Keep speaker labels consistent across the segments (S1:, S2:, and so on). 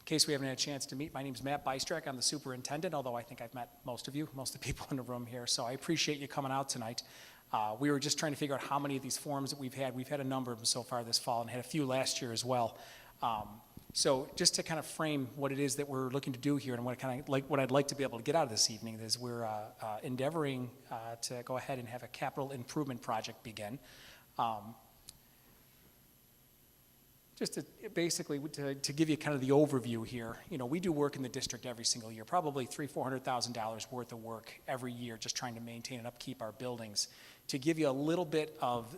S1: case we haven't had a chance to meet, my name is Matt Bystrak. I'm the superintendent, although I think I've met most of you, most of the people in the room here. So I appreciate you coming out tonight. We were just trying to figure out how many of these forums that we've had. We've had a number of them so far this fall and had a few last year as well. So just to kind of frame what it is that we're looking to do here and what I'd like to be able to get out of this evening is we're endeavoring to go ahead and have a capital improvement project begin. Just to basically to give you kind of the overview here, we do work in the district every single year, probably $300,000-$400,000 worth of work every year, just trying to maintain and upkeep our buildings. To give you a little bit of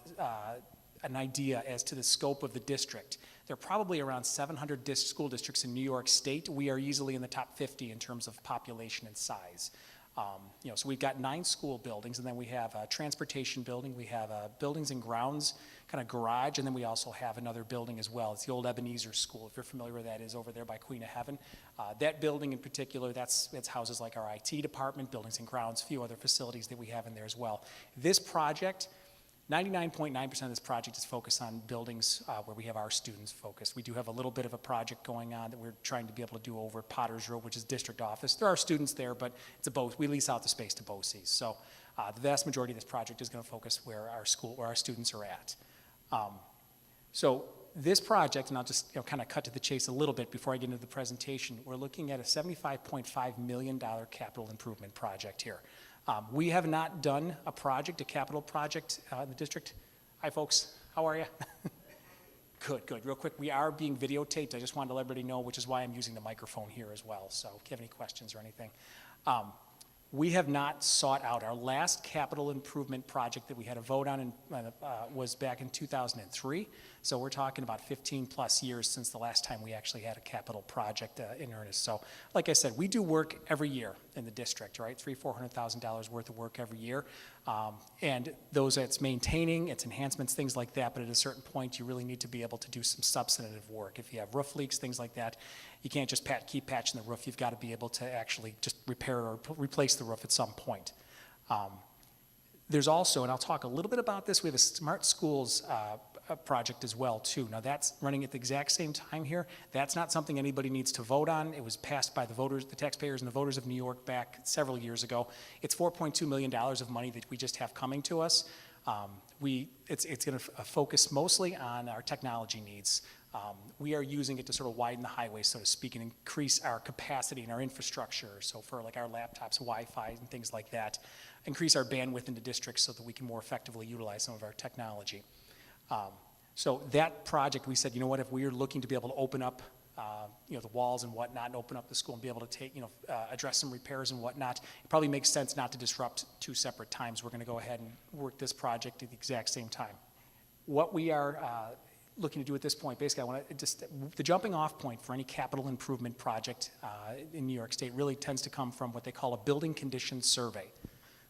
S1: an idea as to the scope of the district, there are probably around 700 school districts in New York State. We are easily in the top 50 in terms of population and size. So we've got 9 school buildings, and then we have a transportation building, we have buildings and grounds, kind of garage, and then we also have another building as well. It's the old Ebenezer School, if you're familiar where that is, over there by Queen of Heaven. That building in particular, that's houses like our IT department, buildings and grounds, a few other facilities that we have in there as well. This project, 99.9% of this project is focused on buildings where we have our students focused. We do have a little bit of a project going on that we're trying to be able to do over Potter's Road, which is district office. There are students there, but we lease out the space to BOCES. So the vast majority of this project is going to focus where our students are at. So this project, and I'll just kind of cut to the chase a little bit before I get into the presentation, we're looking at a $75.5 million capital improvement project here. We have not done a capital project in the district. Hi folks, how are you? Good. Real quick, we are being videotaped. I just wanted to let everybody know, which is why I'm using the microphone here as well. So if you have any questions or anything. We have not sought out. Our last capital improvement project that we had a vote on was back in 2003. So we're talking about 15 plus years since the last time we actually had a capital project in earnest. So like I said, we do work every year in the district, right? $300,000-$400,000 worth of work every year. And those it's maintaining, it's enhancements, things like that. But at a certain point, you really need to be able to do some substantive work. If you have roof leaks, things like that, you can't just keep patching the roof. You've got to be able to actually just repair or replace the roof at some point. There's also, and I'll talk a little bit about this, we have a Smart Schools project as well too. Now that's running at the exact same time here. That's not something anybody needs to vote on. It was passed by the voters, the taxpayers and the voters of New York back several years ago. It's $4.2 million of money that we just have coming to us. It's going to focus mostly on our technology needs. We are using it to sort of widen the highway, so to speak, and increase our capacity and our infrastructure. So for like our laptops, Wi-Fi and things like that, increase our bandwidth in the district so that we can more effectively utilize some of our technology. So that project, we said, if we are looking to be able to open up, the walls and whatnot, and open up the school and be able to address some repairs and whatnot, it probably makes sense not to disrupt 2 separate times. We're going to go ahead and work this project at the exact same time. What we are looking to do at this point, basically, the jumping off point for any capital improvement project in New York State really tends to come from what they call a building condition survey.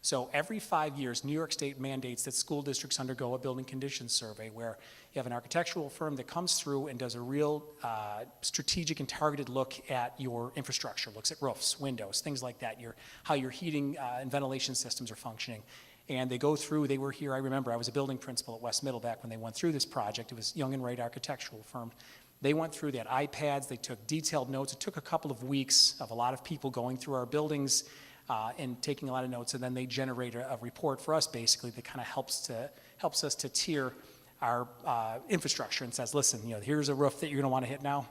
S1: So every 5 years, New York State mandates that school districts undergo a building conditions survey where you have an architectural firm that comes through and does a real strategic and targeted look at your infrastructure, looks at roofs, windows, things like that, how your heating and ventilation systems are functioning. And they go through, they were here, I remember I was a building principal at West Middle back when they went through this project. It was Young and Wright Architectural Firm. They went through, they had iPads, they took detailed notes. It took a couple of weeks of a lot of people going through our buildings and taking a lot of notes, and then they generate a report for us basically that kind of helps us to tier our infrastructure and says, listen, here's a roof that you're going to want to hit now.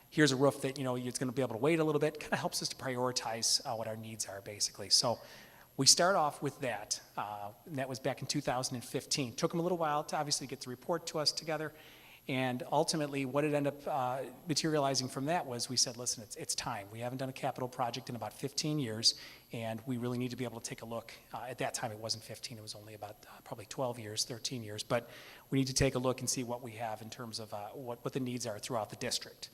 S1: Here's a roof that it's going to be able to wait a little bit. Kind of helps us to prioritize what our needs are basically. So we start off with that, and that was back in 2015. Took them a little while to obviously get the report to us together. And ultimately, what it ended up materializing from that was we said, listen, it's time. We haven't done a capital project in about 15 years, and we really need to be able to take a look. At that time, it wasn't 15. It was only about probably 12 years, 13 years. But we need to take a look and see what we have in terms of what the needs are throughout the district.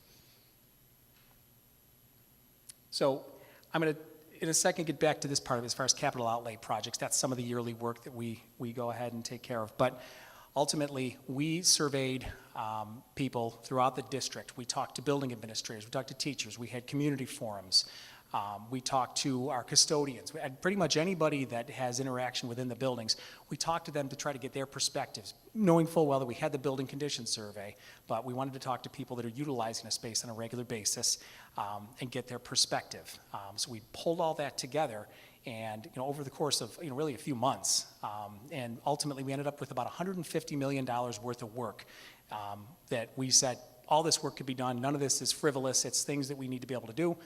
S1: So I'm going to, in a second, get back to this part of it as far as capital outlay projects. That's some of the yearly work that we go ahead and take care of. But ultimately, we surveyed people throughout the district. We talked to building administrators, we talked to teachers, we had community forums. We talked to our custodians, and pretty much anybody that has interaction within the buildings. We talked to them to try to get their perspectives, knowing full well that we had the building condition survey, but we wanted to talk to people that are utilizing a space on a regular basis and get their perspective. So we pulled all that together, and over the course of really a few months, and ultimately we ended up with about $150 million worth of work that we said all this work could be done. None of this is frivolous. It's things that we need to be able to do.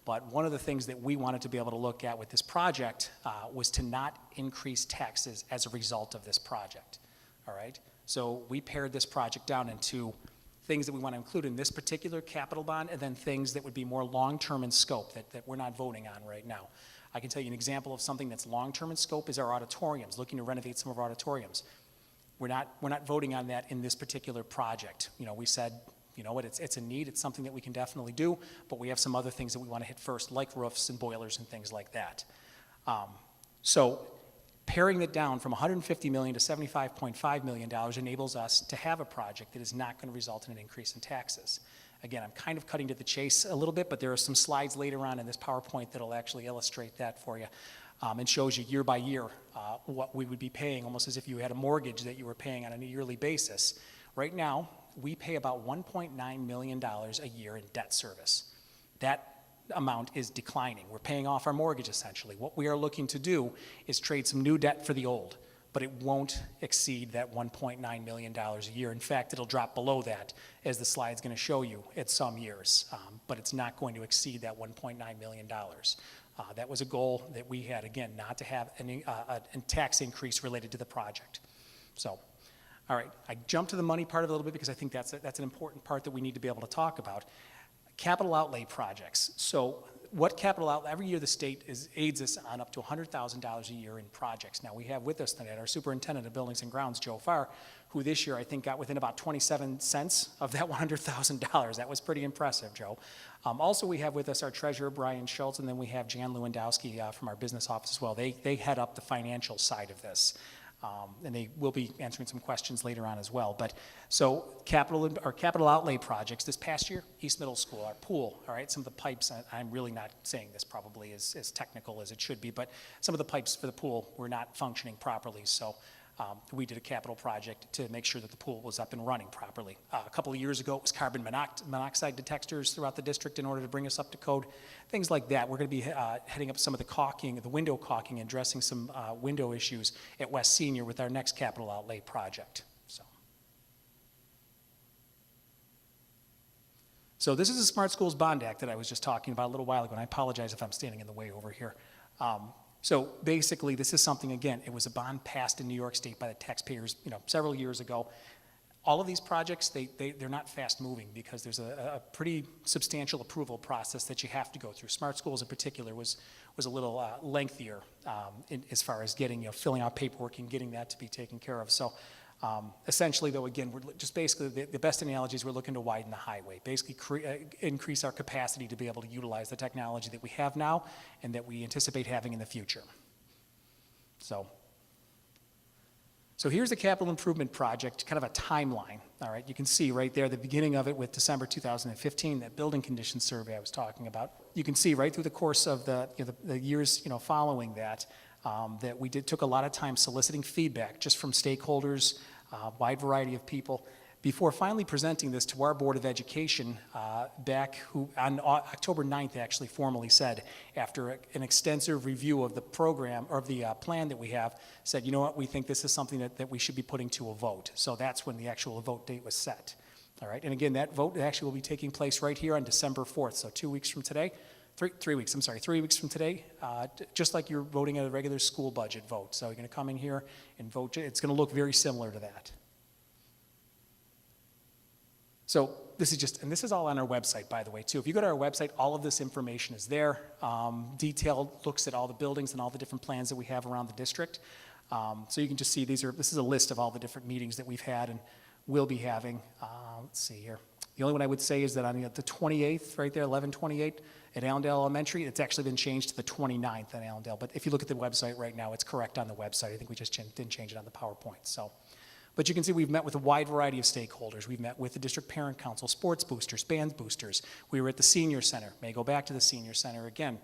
S1: But one of the things that we wanted to be able to look at with this project was to not increase taxes as a result of this project, all right? So we pared this project down into things that we want to include in this particular capital bond, and then things that would be more long-term in scope that we're not voting on right now. I can tell you an example of something that's long-term in scope is our auditoriums, looking to renovate some of our auditoriums. We're not voting on that in this particular project. We said, you know what, it's a need, it's something that we can definitely do, but we have some other things that we want to hit first, like roofs and boilers and things like that. So paring it down from $150 million to $75.5 million enables us to have a project that is not going to result in an increase in taxes. Again, I'm kind of cutting to the chase a little bit, but there are some slides later on in this PowerPoint that'll actually illustrate that for you and shows you year by year what we would be paying, almost as if you had a mortgage that you were paying on a yearly basis. Right now, we pay about $1.9 million a year in debt service. That amount is declining. We're paying off our mortgage, essentially. What we are looking to do is trade some new debt for the old, but it won't exceed that $1.9 million a year. In fact, it'll drop below that, as the slide's going to show you, at some years, but it's not going to exceed that $1.9 million. That was a goal that we had, again, not to have a tax increase related to the project. So, all right, I jumped to the money part of it a little bit because I think that's an important part that we need to be able to talk about. Capital outlay projects. So what capital outlay, every year the state aids us on up to $100,000 a year in projects. Now we have with us tonight our Superintendent of Buildings and Grounds, Joe Farr, who this year I think got within about 27 cents of that $100,000. That was pretty impressive, Joe. Also we have with us our Treasurer, Brian Schultz, and then we have Jan Lewandowski from our business office as well. They head up the financial side of this. And they will be answering some questions later on as well. But so capital outlay projects this past year, East Middle School, our pool, all right, some of the pipes, I'm really not saying this probably as technical as it should be, but some of the pipes for the pool were not functioning properly. So we did a capital project to make sure that the pool was up and running properly. A couple of years ago, it was carbon monoxide detectors throughout the district in order to bring us up to code, things like that. We're going to be heading up some of the caulking, the window caulking, and addressing some window issues at West Senior with our next capital outlay project. So this is the Smart Schools Bond Act that I was just talking about a little while ago, and I apologize if I'm standing in the way over here. So basically, this is something, again, it was a bond passed in New York State by the taxpayers, several years ago. All of these projects, they're not fast moving because there's a pretty substantial approval process that you have to go through. Smart Schools in particular was a little lengthier as far as getting, filling out paperwork and getting that to be taken care of. So essentially, though, again, we're just basically, the best analogy is we're looking to widen the highway, basically increase our capacity to be able to utilize the technology that we have now and that we anticipate having in the future. So here's the capital improvement project, kind of a timeline, all right? You can see right there the beginning of it with December 2015, that building condition survey I was talking about. You can see right through the course of the years following that, that we took a lot of time soliciting feedback just from stakeholders, a wide variety of people, before finally presenting this to our Board of Education who on October 9th actually formally said, after an extensive review of the program, or of the plan that we have, said, you know what, we think this is something that we should be putting to a vote. So that's when the actual vote date was set. All right, and again, that vote actually will be taking place right here on December 4th, so 2 weeks from today. 3 weeks, I'm sorry, 3 weeks from today, just like you're voting at a regular school budget vote. So you're going to come in here and vote. It's going to look very similar to that. So this is all on our website, by the way, too. If you go to our website, all of this information is there. Detailed looks at all the buildings and all the different plans that we have around the district. So you can just see this is a list of all the different meetings that we've had and will be having. Let's see here. The only one I would say is that on the 28th, right there, 11/28 at Allendale Elementary, it's actually been changed to the 29th at Allendale. But if you look at the website right now, it's correct on the website. I think we just didn't change it on the PowerPoint. So But you can see we've met with a wide variety of stakeholders. We've met with the district parent council, sports boosters, band boosters. We were at the senior center, may go back to the senior center again.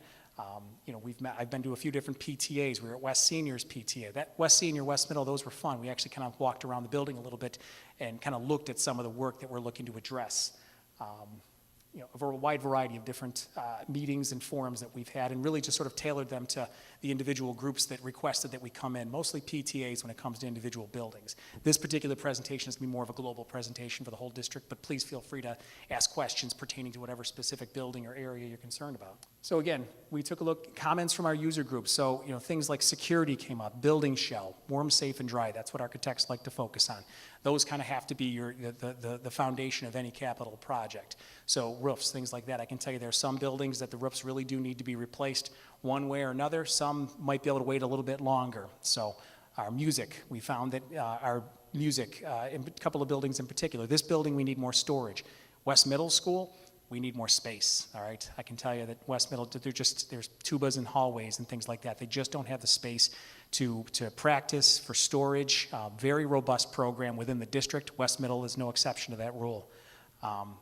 S1: I've been to a few different PTAs. We were at West Senior's PTA. That West Senior, West Middle, those were fun. We actually kind of walked around the building a little bit and kind of looked at some of the work that we're looking to address. A wide variety of different meetings and forums that we've had, and really just sort of tailored them to the individual groups that requested that we come in, mostly PTAs when it comes to individual buildings. This particular presentation is going to be more of a global presentation for the whole district, but please feel free to ask questions pertaining to whatever specific building or area you're concerned about. So again, we took a look at comments from our user groups. So things like security came up, building shell, warm, safe, and dry. That's what architects like to focus on. Those kind of have to be the foundation of any capital project. So roofs, things like that. I can tell you there are some buildings that the roofs really do need to be replaced one way or another. Some might be able to wait a little bit longer. So our music, we found that our music, in a couple of buildings in particular, this building we need more storage. West Middle School, we need more space, all right? I can tell you that West Middle, there's tubas and hallways and things like that. They just don't have the space to practice, for storage. Very robust program within the district. West Middle is no exception to that rule.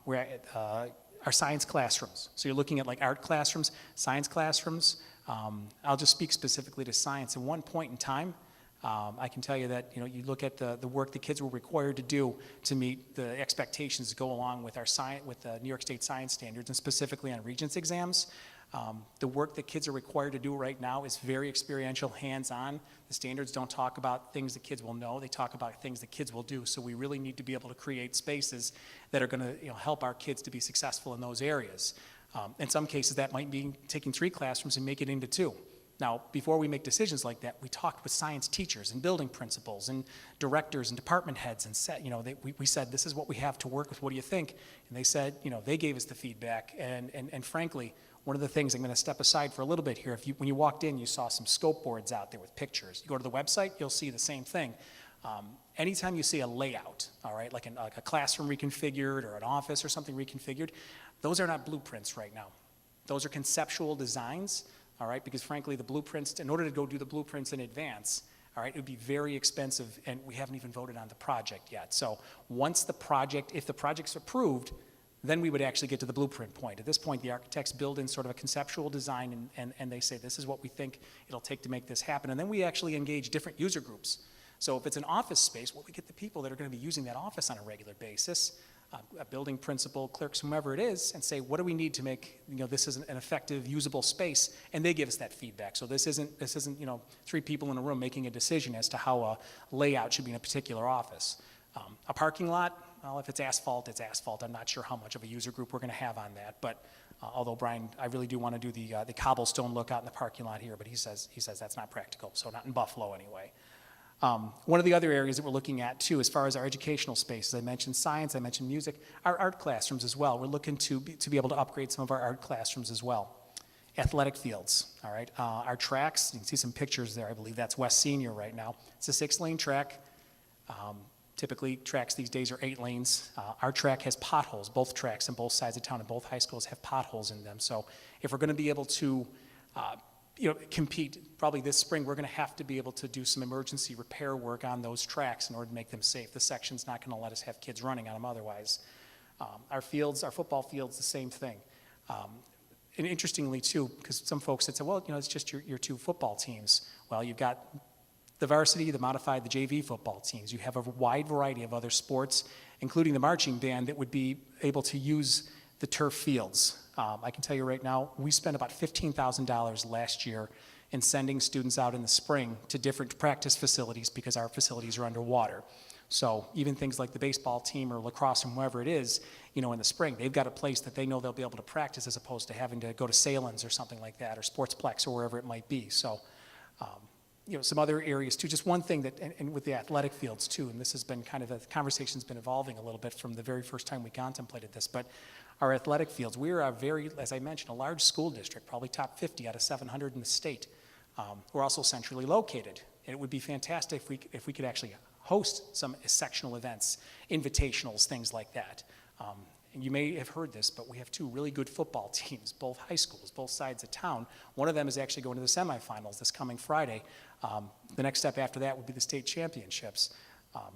S1: We're at our science classrooms. So you're looking at like art classrooms, science classrooms. I'll just speak specifically to science. At one point in time, I can tell you that you look at the work the kids were required to do to meet the expectations that go along with with the New York State science standards, and specifically on Regents exams. The work that kids are required to do right now is very experiential, hands-on. The standards don't talk about things that kids will know. They talk about things that kids will do. So we really need to be able to create spaces that are going to help our kids to be successful in those areas. In some cases, that might mean taking 3 classrooms and make it into 2. Now, before we make decisions like that, we talked with science teachers and building principals and directors and department heads and said, we said, this is what we have to work with. What do you think? And they said, they gave us the feedback. And frankly, one of the things, I'm going to step aside for a little bit here. When you walked in, you saw some scope boards out there with pictures. You go to the website, you'll see the same thing. Anytime you see a layout, all right, like a classroom reconfigured or an office or something reconfigured, those are not blueprints right now. Those are conceptual designs. All right, because frankly, the blueprints, in order to go do the blueprints in advance, all right, it would be very expensive, and we haven't even voted on the project yet. So once if the project's approved, then we would actually get to the blueprint point. At this point, the architects build in sort of a conceptual design, and they say, this is what we think it'll take to make this happen. And then we actually engage different user groups. So if it's an office space, well, we get the people that are going to be using that office on a regular basis, a building principal, clerks, whomever it is, and say, what do we need to make this is an effective, usable space? And they give us that feedback. So this isn't 3 people in a room making a decision as to how a layout should be in a particular office. A parking lot, well, if it's asphalt, it's asphalt. I'm not sure how much of a user group we're going to have on that. But although Brian, I really do want to do the cobblestone look out in the parking lot here, but he says that's not practical. So not in Buffalo anyway. One of the other areas that we're looking at too, as far as our educational spaces, I mentioned science, I mentioned music, our art classrooms as well. We're looking to be able to upgrade some of our art classrooms as well. Athletic fields, all right. Our tracks, you can see some pictures there. I believe that's West Senior right now. It's a 6-lane track. Typically, tracks these days are 8 lanes. Our track has potholes. Both tracks on both sides of town and both high schools have potholes in them. So if we're going to be able to compete probably this spring, we're going to have to be able to do some emergency repair work on those tracks in order to make them safe. The section's not going to let us have kids running on them otherwise. Our football fields, the same thing. And interestingly too, because some folks had said, well, it's just your 2 football teams. Well, you've got the varsity, the modified, the JV football teams. You have a wide variety of other sports, including the marching band, that would be able to use the turf fields. I can tell you right now, we spent about $15,000 last year in sending students out in the spring to different practice facilities because our facilities are underwater. So even things like the baseball team or lacrosse and whoever it is, in the spring, they've got a place that they know they'll be able to practice as opposed to having to go to Salins or something like that, or Sportsplex or wherever it might be. So, some other areas too. Just one thing and with the athletic fields too, and this has been the conversation's been evolving a little bit from the very first time we contemplated this, but our athletic fields, we're as I mentioned, a large school district, probably top 50 out of 700 in the state. We're also centrally located, and it would be fantastic if we could actually host some sectional events, invitationals, things like that. And you may have heard this, but we have 2 really good football teams, both high schools, both sides of town. One of them is actually going to the semifinals this coming Friday. The next step after that would be the state championships.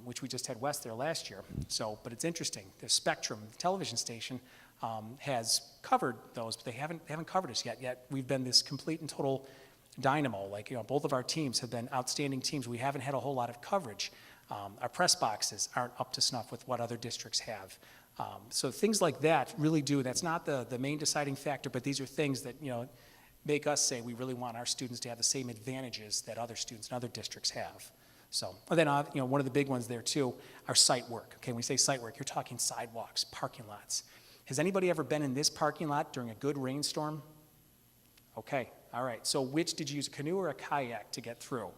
S1: which we just had West there last year. So, but it's interesting. The Spectrum television station has covered those, but they haven't covered us yet. Yet we've been this complete and total dynamo. Like, both of our teams have been outstanding teams. We haven't had a whole lot of coverage. Our press boxes aren't up to snuff with what other districts have. So things like that really do. That's not the main deciding factor, but these are things that make us say we really want our students to have the same advantages that other students in other districts have. So, and then one of the big ones there too, our site work. Okay, when we say site work, you're talking sidewalks, parking lots. Has anybody ever been in this parking lot during a good rainstorm? Okay, all right. So which did you use, a canoe or a kayak to get through?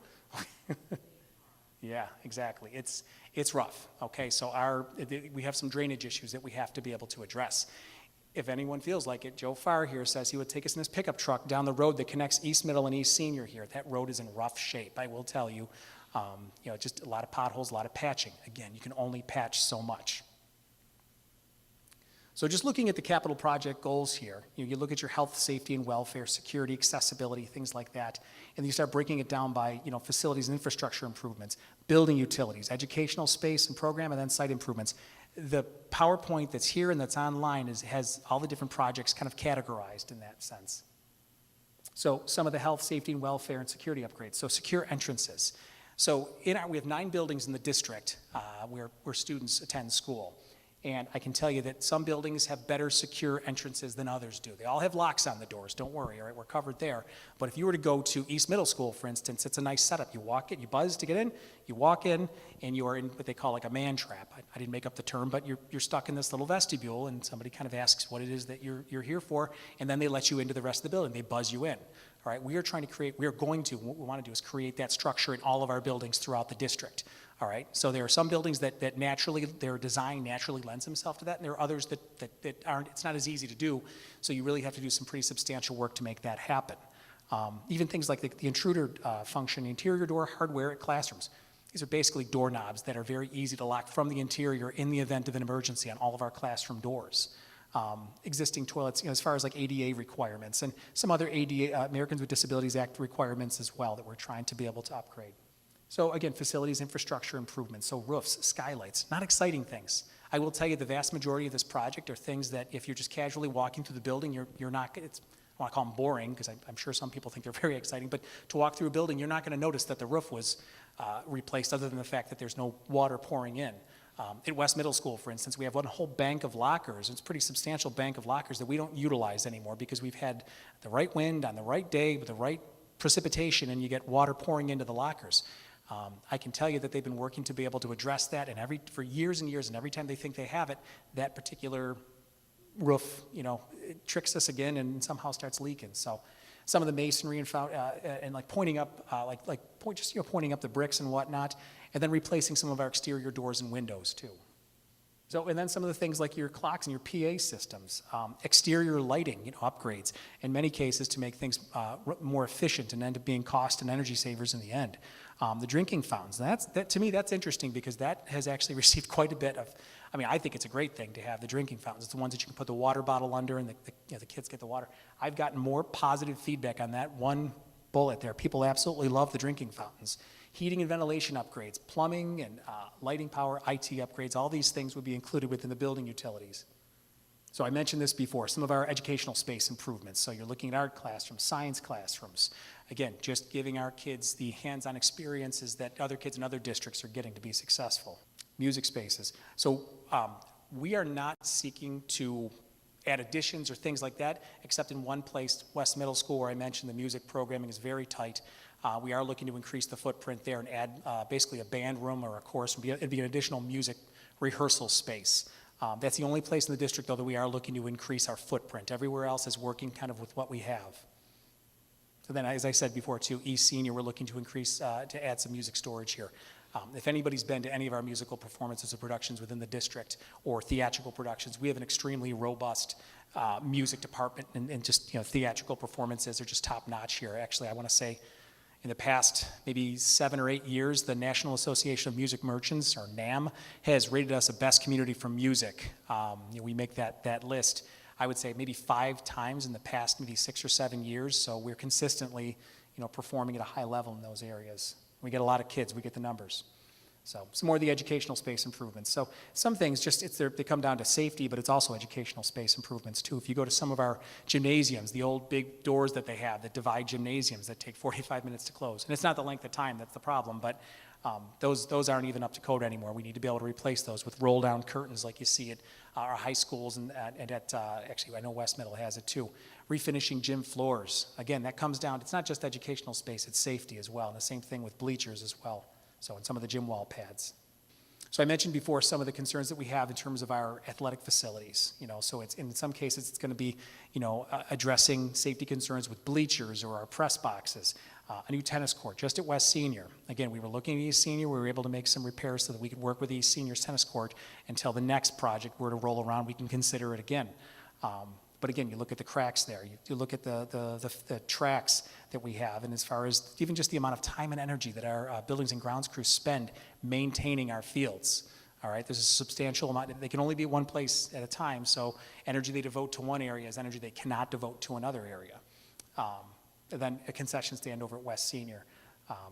S1: Yeah, exactly. It's rough. Okay, so we have some drainage issues that we have to be able to address. If anyone feels like it, Joe Farr here says he would take us in his pickup truck down the road that connects East Middle and East Senior here. That road is in rough shape, I will tell you. Just a lot of potholes, a lot of patching. Again, you can only patch so much. So just looking at the capital project goals here, you look at your health, safety, and welfare, security, accessibility, things like that, and you start breaking it down by facilities and infrastructure improvements, building utilities, educational space and program, and then site improvements. The PowerPoint that's here and that's online has all the different projects kind of categorized in that sense. So some of the health, safety, and welfare and security upgrades. So secure entrances. So we have 9 buildings in the district where students attend school. And I can tell you that some buildings have better secure entrances than others do. They all have locks on the doors, don't worry, all right, we're covered there. But if you were to go to East Middle School, for instance, it's a nice setup. You walk in, you buzz to get in, you walk in, and you are in what they call like a man trap. I didn't make up the term, but you're stuck in this little vestibule, and somebody kind of asks what it is that you're here for, and then they let you into the rest of the building. They buzz you in. All right, what we want to do is create that structure in all of our buildings throughout the district. All right, so there are some buildings that naturally, their design naturally lends themselves to that, and there are others that aren't, it's not as easy to do, so you really have to do some pretty substantial work to make that happen. Even things like the intruder function, interior door hardware at classrooms. These are basically doorknobs that are very easy to lock from the interior in the event of an emergency on all of our classroom doors. Existing toilets, as far as like ADA requirements, and some other ADA, Americans with Disabilities Act requirements as well that we're trying to be able to upgrade. So again, facilities, infrastructure improvements, so roofs, skylights, not exciting things. I will tell you the vast majority of this project are things that if you're just casually walking through the building, you're not, I want to call them boring, because I'm sure some people think they're very exciting, but to walk through a building, you're not going to notice that the roof was replaced other than the fact that there's no water pouring in. At West Middle School, for instance, we have one whole bank of lockers. It's a pretty substantial bank of lockers that we don't utilize anymore because we've had the right wind on the right day with the right precipitation, and you get water pouring into the lockers. I can tell you that they've been working to be able to address that, and for years and years, and every time they think they have it, that particular roof, it tricks us again and somehow starts leaking. So some of the masonry and like pointing up, pointing up the bricks and whatnot, and then replacing some of our exterior doors and windows too. So, and then some of the things like your clocks and your PA systems, exterior lighting, upgrades, in many cases to make things more efficient and end up being cost and energy savers in the end. The drinking fountains, to me, that's interesting because that has actually received quite a bit of, I think it's a great thing to have the drinking fountains. It's the ones that you can put the water bottle under and the kids get the water. I've gotten more positive feedback on that one bullet there. People absolutely love the drinking fountains. Heating and ventilation upgrades, plumbing and lighting power, IT upgrades, all these things would be included within the building utilities. So I mentioned this before, some of our educational space improvements. So you're looking at art classrooms, science classrooms. Again, just giving our kids the hands-on experiences that other kids in other districts are getting to be successful. Music spaces. So we are not seeking to add additions or things like that, except in one place, West Middle School, where I mentioned the music programming is very tight. We are looking to increase the footprint there and add basically a band room or a chorus. It'd be an additional music rehearsal space. That's the only place in the district, though, that we are looking to increase our footprint. Everywhere else is working kind of with what we have. So then, as I said before, too, East Senior, we're looking to increase, to add some music storage here. If anybody's been to any of our musical performances or productions within the district or theatrical productions, we have an extremely robust music department and just, theatrical performances are just top notch here. Actually, I want to say in the past maybe 7 or 8 years, the National Association of Music Merchants, or NAM, has rated us a best community for music. We make that list, I would say, maybe 5 times in the past maybe 6 or 7 years. So we're consistently, performing at a high level in those areas. We get a lot of kids. We get the numbers. So some more of the educational space improvements. So some things they come down to safety, but it's also educational space improvements too. If you go to some of our gymnasiums, the old big doors that they have that divide gymnasiums that take 45 minutes to close, and it's not the length of time that's the problem, but those aren't even up to code anymore. We need to be able to replace those with roll-down curtains like you see at our high schools and actually I know West Middle has it too. Refinishing gym floors. Again, that comes down, it's not just educational space, it's safety as well, and the same thing with bleachers as well. So in some of the gym wall pads. So I mentioned before some of the concerns that we have in terms of our athletic facilities. So it's in some cases it's going to be addressing safety concerns with bleachers or our press boxes, a new tennis court just at West Senior. Again, we were looking at East Senior. We were able to make some repairs so that we could work with East Senior's tennis court until the next project were to roll around. We can consider it again. But again, you look at the cracks there. You look at the tracks that we have, and as far as even just the amount of time and energy that our buildings and grounds crews spend maintaining our fields. All right, there's a substantial amount. They can only be one place at a time, so energy they devote to one area is energy they cannot devote to another area. And then a concession stand over at West Senior.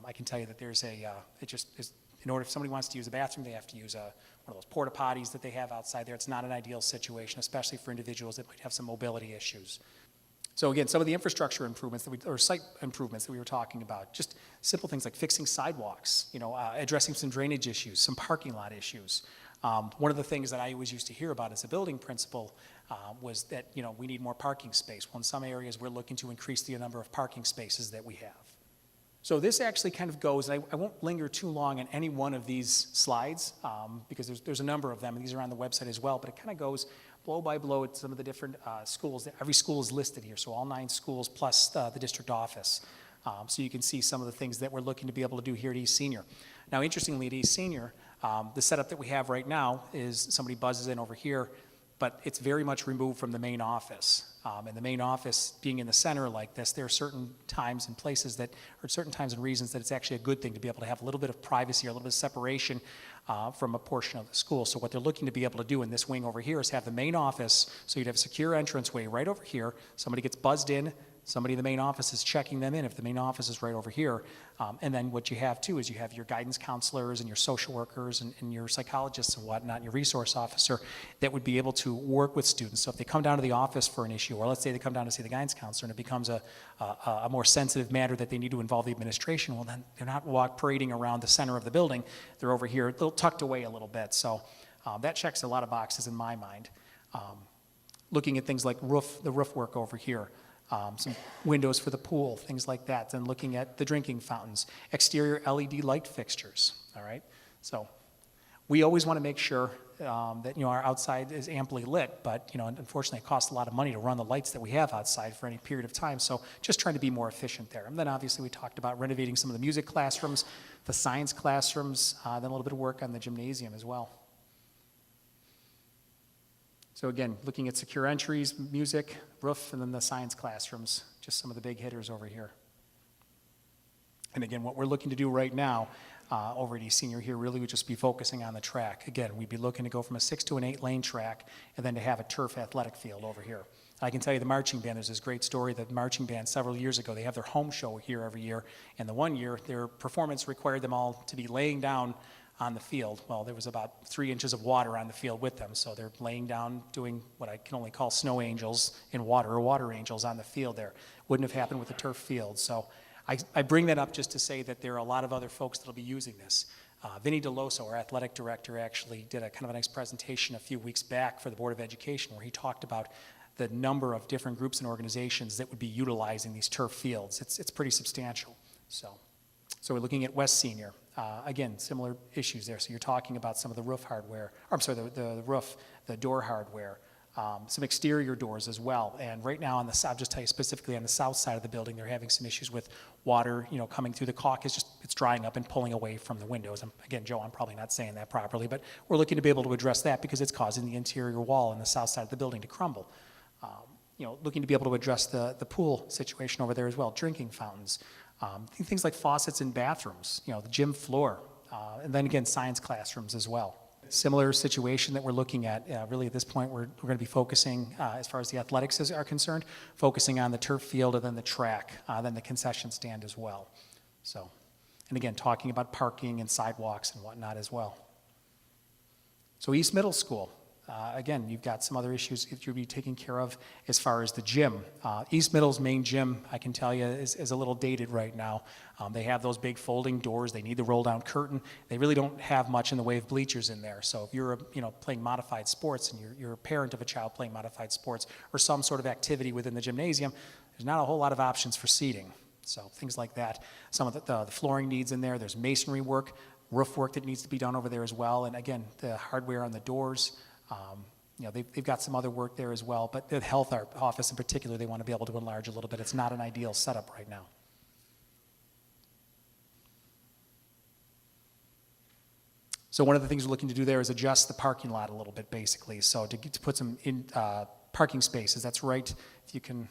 S1: I can tell you that there's in order if somebody wants to use a bathroom, they have to use one of those porta potties that they have outside there. It's not an ideal situation, especially for individuals that might have some mobility issues. So again, some of the infrastructure improvements or site improvements that we were talking about, just simple things like fixing sidewalks, addressing some drainage issues, some parking lot issues. One of the things that I always used to hear about as a building principal was that we need more parking space. Well, in some areas we're looking to increase the number of parking spaces that we have. So this actually kind of goes, and I won't linger too long on any one of these slides because there's a number of them, and these are on the website as well, but it kind of goes blow by blow at some of the different schools. Every school is listed here, so all 9 schools plus the district office. So you can see some of the things that we're looking to be able to do here at East Senior. Now, interestingly, at East Senior, the setup that we have right now is somebody buzzes in over here, but it's very much removed from the main office. And the main office being in the center like this, there are certain times and places or certain times and reasons that it's actually a good thing to be able to have a little bit of privacy or a little bit of separation from a portion of the school. So what they're looking to be able to do in this wing over here is have the main office, so you'd have a secure entranceway right over here. Somebody gets buzzed in, somebody in the main office is checking them in if the main office is right over here. And then what you have too is you have your guidance counselors and your social workers and your psychologists and whatnot, and your resource officer that would be able to work with students. So if they come down to the office for an issue, or let's say they come down to see the guidance counselor and it becomes a more sensitive matter that they need to involve the administration, well then they're not parading around the center of the building. They're over here, a little tucked away a little bit. So that checks a lot of boxes in my mind. Looking at things like the roof work over here. Some windows for the pool, things like that. Then looking at the drinking fountains, exterior LED light fixtures, all right? So we always want to make sure that our outside is amply lit, but unfortunately it costs a lot of money to run the lights that we have outside for any period of time, so just trying to be more efficient there. And then obviously we talked about renovating some of the music classrooms, the science classrooms, then a little bit of work on the gymnasium as well. So again, looking at secure entries, music, roof, and then the science classrooms, just some of the big hitters over here. And again, what we're looking to do right now over at East Senior here really would just be focusing on the track. Again, we'd be looking to go from a 6 to an 8 lane track and then to have a turf athletic field over here. I can tell you the marching band, there's this great story that the marching band several years ago, they have their home show here every year, and the one year their performance required them all to be laying down on the field. Well, there was about 3 inches of water on the field with them, so they're laying down doing what I can only call snow angels in water, or water angels on the field there. Wouldn't have happened with a turf field. So I bring that up just to say that there are a lot of other folks that will be using this. Vinny DeLoso, our athletic director, actually did a kind of a nice presentation a few weeks back for the Board of Education where he talked about the number of different groups and organizations that would be utilizing these turf fields. It's pretty substantial. So we're looking at West Senior. Again, similar issues there. So you're talking about some of the roof hardware, or I'm sorry, the roof, the door hardware, some exterior doors as well. And right now, I'll just tell you specifically on the south side of the building, they're having some issues with water, coming through the caulk. It's drying up and pulling away from the windows. Again, Joe, I'm probably not saying that properly, but we're looking to be able to address that because it's causing the interior wall on the south side of the building to crumble. Looking to be able to address the pool situation over there as well, drinking fountains. Things like faucets in bathrooms, the gym floor, and then again, science classrooms as well. Similar situation that we're looking at, really at this point, we're going to be focusing, as far as the athletics are concerned, focusing on the turf field and then the track, then the concession stand as well. So And again, talking about parking and sidewalks and whatnot as well. So East Middle School, again, you've got some other issues that you'll be taking care of as far as the gym. East Middle's main gym, I can tell you, is a little dated right now. They have those big folding doors. They need the roll-down curtain. They really don't have much in the way of bleachers in there. So if you're playing modified sports and you're a parent of a child playing modified sports or some sort of activity within the gymnasium, there's not a whole lot of options for seating. So things like that. Some of the flooring needs in there. There's masonry work, roof work that needs to be done over there as well. And again, the hardware on the doors. They've got some other work there as well, but the health office in particular, they want to be able to enlarge a little bit. It's not an ideal setup right now. So one of the things we're looking to do there is adjust the parking lot a little bit, basically. So to put some in parking spaces, that's right. If you can,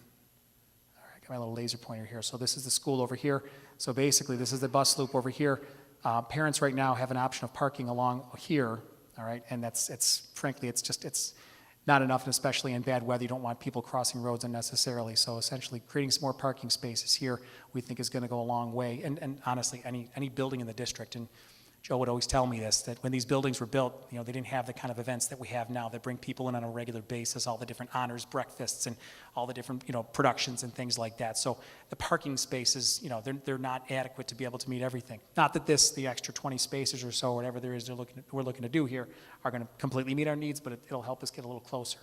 S1: all right, got my little laser pointer here. So this is the school over here. So basically, this is the bus loop over here. Parents right now have an option of parking along here. All right, and frankly, it's not enough, and especially in bad weather, you don't want people crossing roads unnecessarily. So essentially, creating some more parking spaces here, we think is going to go a long way. And honestly, any building in the district, and Joe would always tell me this, that when these buildings were built, they didn't have the kind of events that we have now that bring people in on a regular basis, all the different honors, breakfasts, and all the different, productions and things like that. So the parking spaces, they're not adequate to be able to meet everything. Not that the extra 20 spaces or so, whatever there is we're looking to do here, are going to completely meet our needs, but it'll help us get a little closer.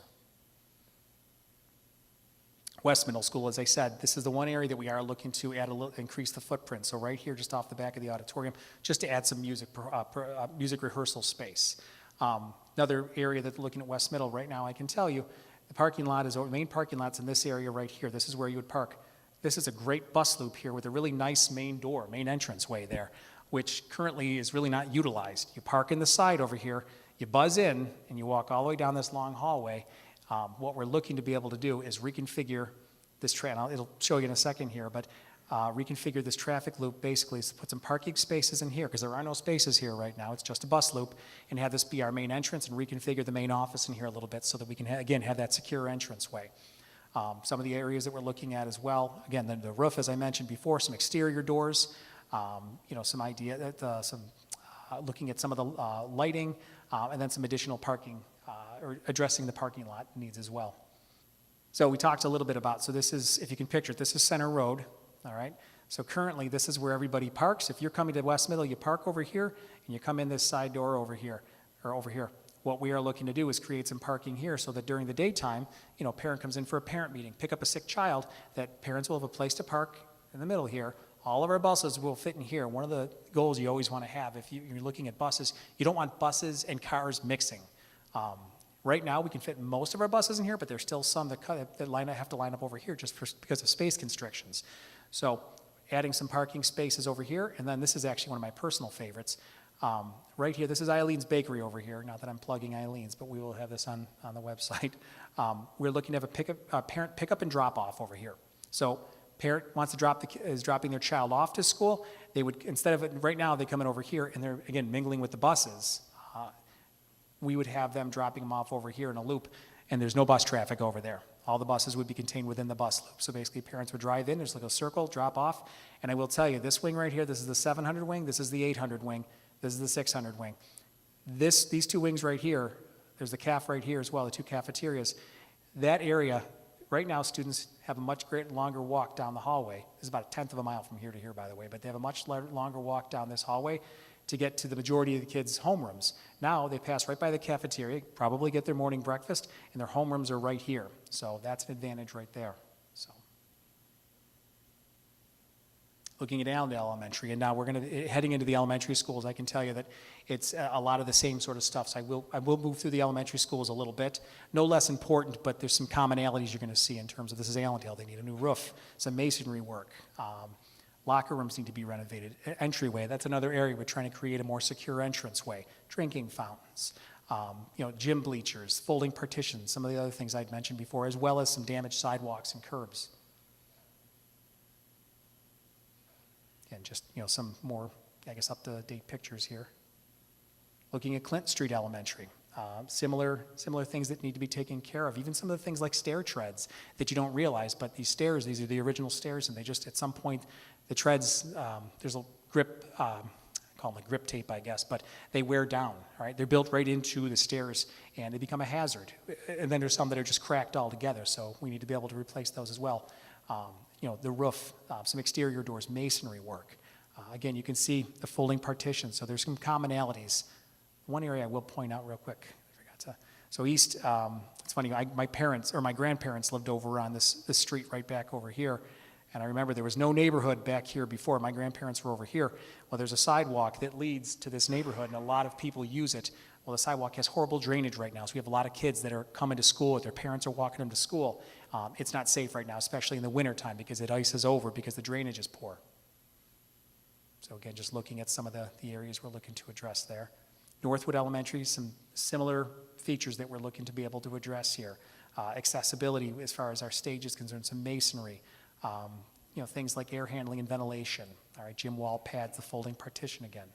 S1: West Middle School, as I said, this is the one area that we are looking to increase the footprint. So right here, just off the back of the auditorium, just to add some music rehearsal space. Another area that looking at West Middle right now, I can tell you, the main parking lot's in this area right here. This is where you would park. This is a great bus loop here with a really nice main entranceway there, which currently is really not utilized. You park in the side over here, you buzz in, and you walk all the way down this long hallway. What we're looking to be able to do is reconfigure this it'll show you in a second here, but reconfigure this traffic loop basically is to put some parking spaces in here because there are no spaces here right now. It's just a bus loop, and have this be our main entrance and reconfigure the main office in here a little bit so that we can, again, have that secure entranceway. Some of the areas that we're looking at as well, again, the roof, as I mentioned before, some exterior doors, some idea that looking at some of the lighting, and then some additional parking or addressing the parking lot needs as well. So we talked a little bit about, so this is, if you can picture it, this is Center Road, all right? So currently, this is where everybody parks. If you're coming to West Middle, you park over here, and you come in this side door over here, or over here. What we are looking to do is create some parking here so that during the daytime, parent comes in for a parent meeting, pick up a sick child, that parents will have a place to park in the middle here. All of our buses will fit in here. One of the goals you always want to have if you're looking at buses, you don't want buses and cars mixing. Right now, we can fit most of our buses in here, but there's still some that have to line up over here just because of space constrictions. So adding some parking spaces over here, and then this is actually one of my personal favorites. Right here, this is Eileen's Bakery over here. Not that I'm plugging Eileen's, but we will have this on the website. We're looking to have a parent pickup and drop off over here. So parent wants to is dropping their child off to school. They would, instead of right now, they come in over here and they're, again, mingling with the buses. We would have them dropping them off over here in a loop, and there's no bus traffic over there. All the buses would be contained within the bus loop. So basically, parents would drive in, there's like a circle, drop off, and I will tell you, this wing right here, this is the 700 wing, this is the 800 wing, this is the 600 wing. These two wings right here, there's the CAF right here as well, the two cafeterias. That area, right now, students have a much longer walk down the hallway. This is about a tenth of a mile from here to here, by the way, but they have a much longer walk down this hallway to get to the majority of the kids' homerooms. Now they pass right by the cafeteria, probably get their morning breakfast, and their homerooms are right here. So that's an advantage right there. So, looking at Allendale Elementary, and now we're going to heading into the elementary schools. I can tell you that it's a lot of the same sort of stuff. So I will move through the elementary schools a little bit. No less important, but there's some commonalities you're going to see in terms of this is Allendale. They need a new roof, some masonry work. Locker rooms need to be renovated. Entryway, that's another area we're trying to create a more secure entranceway. Drinking fountains, gym bleachers, folding partitions, some of the other things I'd mentioned before, as well as some damaged sidewalks and curbs. And just, some more, up-to-date pictures here. Looking at Clinton Street Elementary. Similar things that need to be taken care of. Even some of the things like stair treads that you don't realize, but these stairs, these are the original stairs, and they just, at some point, the treads, there's grip, call them like grip tape, I guess, but they wear down, all right? They're built right into the stairs, and they become a hazard. And then there's some that are just cracked altogether, so we need to be able to replace those as well. The roof, some exterior doors, masonry work. Again, you can see the folding partitions, so there's some commonalities. One area I will point out real quick, I forgot to. So east, it's funny, my parents, or my grandparents lived over on this street right back over here. And I remember there was no neighborhood back here before. My grandparents were over here. Well, there's a sidewalk that leads to this neighborhood, and a lot of people use it. Well, the sidewalk has horrible drainage right now, so we have a lot of kids that are coming to school. Their parents are walking them to school. It's not safe right now, especially in the wintertime, because it ices over because the drainage is poor. So again, just looking at some of the areas we're looking to address there. Northwood Elementary, some similar features that we're looking to be able to address here. Accessibility as far as our stage is concerned, some masonry. Things like air handling and ventilation. All right, gym wall pads, the folding partition again.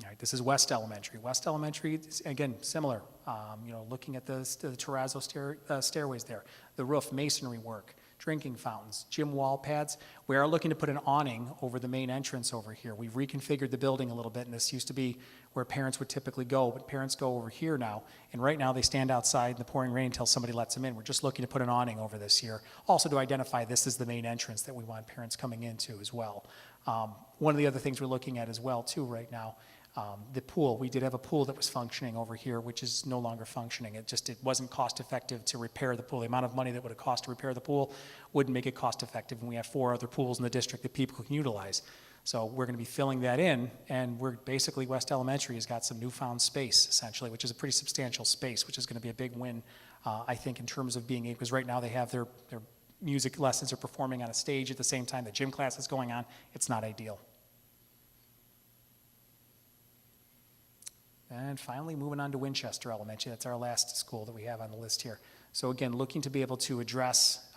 S1: All right, this is West Elementary. West Elementary is, again, similar. Looking at the terrazzo stairways there, the roof, masonry work, drinking fountains, gym wall pads. We are looking to put an awning over the main entrance over here. We've reconfigured the building a little bit, and this used to be where parents would typically go, but parents go over here now. And right now they stand outside in the pouring rain until somebody lets them in. We're just looking to put an awning over this here. Also to identify this is the main entrance that we want parents coming into as well. One of the other things we're looking at as well too right now, the pool. We did have a pool that was functioning over here, which is no longer functioning. It wasn't cost effective to repair the pool. The amount of money that would have cost to repair the pool wouldn't make it cost effective, and we have 4 other pools in the district that people can utilize. So we're going to be filling that in, and West Elementary has got some newfound space, essentially, which is a pretty substantial space, which is going to be a big win, I think, in terms of being able, because right now they have their music lessons are performing on a stage at the same time the gym class is going on. It's not ideal. And finally, moving on to Winchester Elementary. That's our last school that we have on the list here. So again, looking to be able to address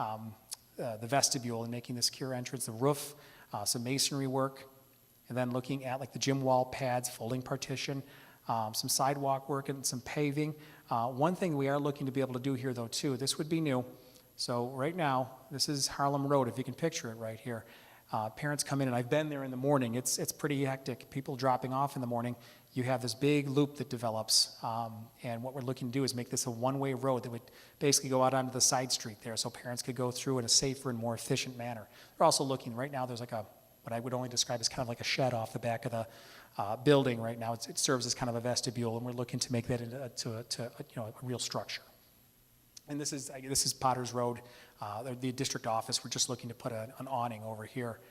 S1: the vestibule and making the secure entrance, the roof, some masonry work, and then looking at like the gym wall pads, folding partition, some sidewalk work and some paving. One thing we are looking to be able to do here though too, this would be new. So right now, this is Harlem Road, if you can picture it right here. Parents come in, and I've been there in the morning. It's pretty hectic. People dropping off in the morning. You have this big loop that develops, and what we're looking to do is make this a one-way road that would basically go out onto the side street there so parents could go through in a safer and more efficient manner. We're also looking, right now there's like what I would only describe as kind of like a shed off the back of the building right now. It serves as kind of a vestibule, and we're looking to make that into a real structure. And this is Potter's Road, the district office. We're just looking to put an awning over here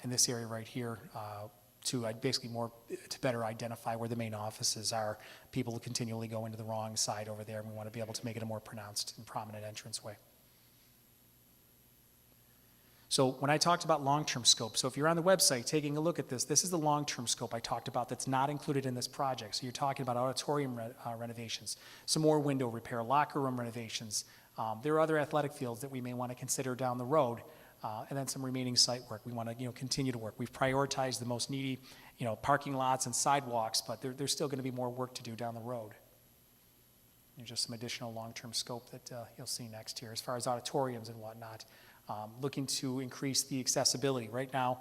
S1: in this area right here to basically to better identify where the main offices are. People continually go into the wrong side over there, and we want to be able to make it a more pronounced and prominent entranceway. So when I talked about long-term scope, so if you're on the website taking a look at this is the long-term scope I talked about that's not included in this project. So you're talking about auditorium renovations, some more window repair, locker room renovations. There are other athletic fields that we may want to consider down the road, and then some remaining site work. We want to continue to work. We've prioritized the most needy parking lots and sidewalks, but there's still going to be more work to do down the road. There's just some additional long-term scope that you'll see next here as far as auditoriums and whatnot. Looking to increase the accessibility. Right now,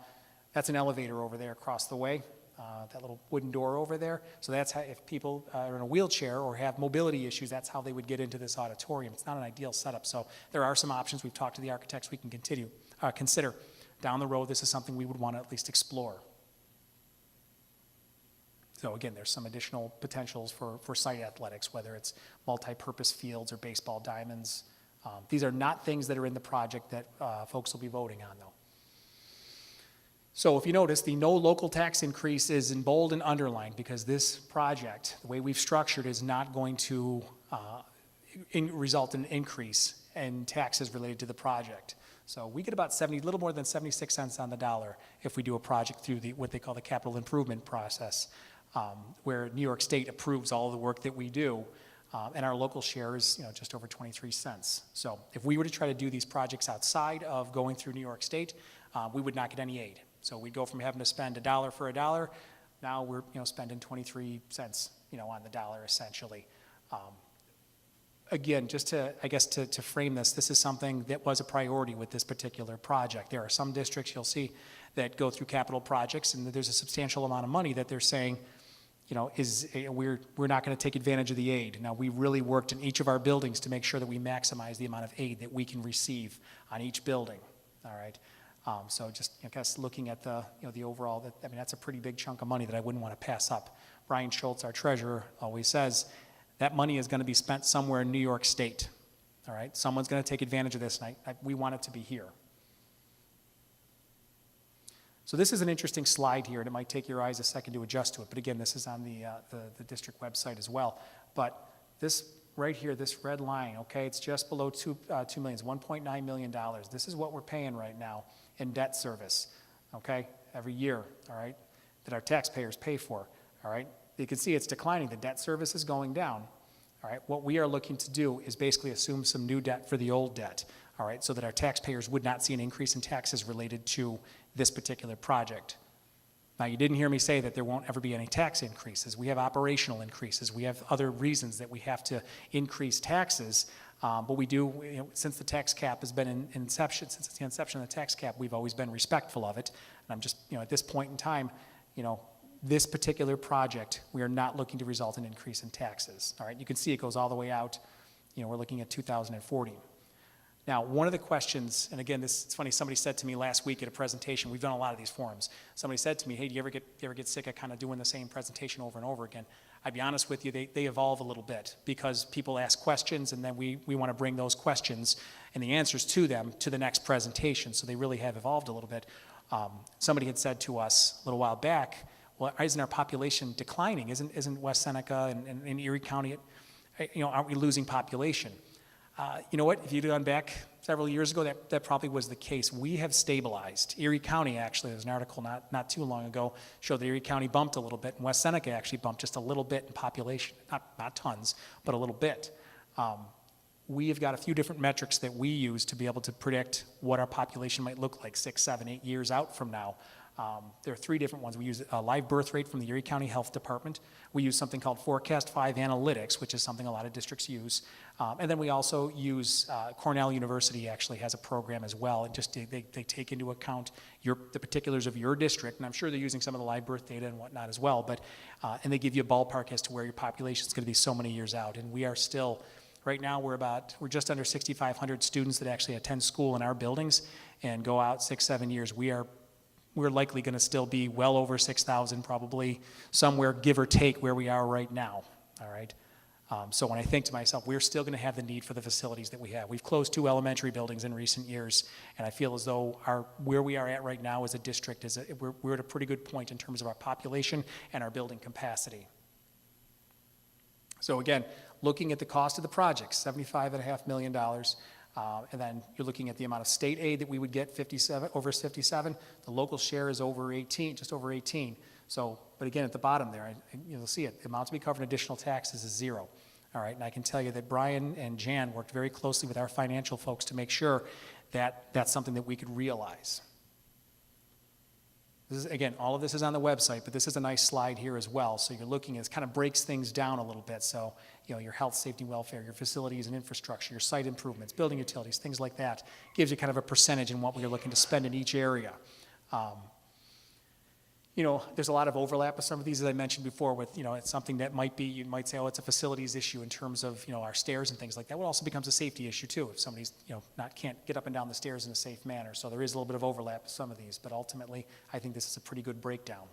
S1: that's an elevator over there across the way, that little wooden door over there. So that's how, if people are in a wheelchair or have mobility issues, that's how they would get into this auditorium. It's not an ideal setup. So there are some options. We've talked to the architects we can consider. Down the road, this is something we would want to at least explore. So again, there's some additional potentials for site athletics, whether it's multi-purpose fields or baseball diamonds. These are not things that are in the project that folks will be voting on, though. So if you notice, the no local tax increase is in bold and underlined because this project, the way we've structured, is not going to result in an increase in taxes related to the project. So we get about a little more than 76 cents on the dollar if we do a project through what they call the capital improvement process, where New York State approves all the work that we do. And our local share is just over 23 cents. So if we were to try to do these projects outside of going through New York State, we would not get any aid. So we'd go from having to spend $1 for $1, now we're spending 23 cents on the dollar essentially. again, just to, I guess, to frame this, this is something that was a priority with this particular project. There are some districts you'll see that go through capital projects, and there's a substantial amount of money that they're saying, we're not going to take advantage of the aid. Now, we really worked in each of our buildings to make sure that we maximize the amount of aid that we can receive on each building. All right. So just, I guess, looking at the overall, that's a pretty big chunk of money that I wouldn't want to pass up. Brian Schultz, our treasurer, always says that money is going to be spent somewhere in New York State. All right. Someone's going to take advantage of this, and we want it to be here. So this is an interesting slide here, and it might take your eyes a second to adjust to it. But again, this is on the district website as well. But this right here, this red line, okay, it's just below $2 million, it's $1.9 million. This is what we're paying right now in debt service, okay, every year, all right, that our taxpayers pay for, all right. You can see it's declining. The debt service is going down, all right. What we are looking to do is basically assume some new debt for the old debt, all right, so that our taxpayers would not see an increase in taxes related to this particular project. Now, you didn't hear me say that there won't ever be any tax increases. We have operational increases. We have other reasons that we have to increase taxes, but we do, since the tax cap has been in inception, since it's the inception of the tax cap, we've always been respectful of it. And I'm just, at this point in time, this particular project, we are not looking to result in increase in taxes. All right, you can see it goes all the way out. We're looking at 2040. Now, one of the questions, and again, it's funny, somebody said to me last week at a presentation, we've done a lot of these forums, somebody said to me, hey, do you ever get sick of kind of doing the same presentation over and over again? I'd be honest with you, they evolve a little bit because people ask questions, and then we want to bring those questions and the answers to them to the next presentation, so they really have evolved a little bit. Somebody had said to us a little while back, well, isn't our population declining? Isn't West Seneca and Erie County, aren't we losing population? You know what, if you'd gone back several years ago, that probably was the case. We have stabilized. Erie County, actually, there's an article not too long ago, showed that Erie County bumped a little bit, and West Seneca actually bumped just a little bit in population. Not tons, but a little bit. We have got a few different metrics that we use to be able to predict what our population might look like 6, 7, 8 years out from now. There are 3 different ones. We use a live birth rate from the Erie County Health Department. We use something called Forecast 5 Analytics, which is something a lot of districts use. And then we also use, Cornell University actually has a program as well. And just they take into account the particulars of your district. And I'm sure they're using some of the live birth data and whatnot as well. But, and they give you a ballpark as to where your population is going to be so many years out. And we are still, right now we're just under 6,500 students that actually attend school in our buildings and go out 6, 7 years. We're likely going to still be well over 6,000, probably somewhere, give or take, where we are right now, all right? So when I think to myself, we're still going to have the need for the facilities that we have. We've closed 2 elementary buildings in recent years, and I feel as though where we are at right now as a district, we're at a pretty good point in terms of our population and our building capacity. So again, looking at the cost of the project, $75.5 million. And then you're looking at the amount of state aid that we would get, over 57. The local share is over 18, just over 18. So, but again, at the bottom there, you'll see it. The amount to be covered in additional taxes is 0. All right, and I can tell you that Brian and Jan worked very closely with our financial folks to make sure that that's something that we could realize. This is, again, all of this is on the website, but this is a nice slide here as well. So you're looking at, it kind of breaks things down a little bit. So, your health, safety, welfare, your facilities and infrastructure, your site improvements, building utilities, things like that. Gives you kind of a percentage in what we're looking to spend in each area. There's a lot of overlap with some of these, as I mentioned before, with, it's something that might be, you might say, oh, it's a facilities issue in terms of, our stairs and things like that. Well, it also becomes a safety issue too, if somebody's, can't get up and down the stairs in a safe manner. So there is a little bit of overlap with some of these, but ultimately, I think this is a pretty good breakdown.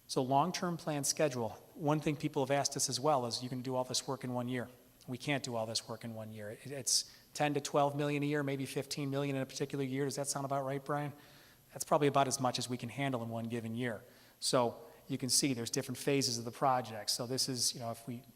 S1: So long-term plan schedule. One thing people have asked us as well is, you can do all this work in 1 year. We can't do all this work in 1 year. It's 10 to 12 million a year, maybe 15 million in a particular year. Does that sound about right, Brian? That's probably about as much as we can handle in one given year. So you can see there's different phases of the project. So this is,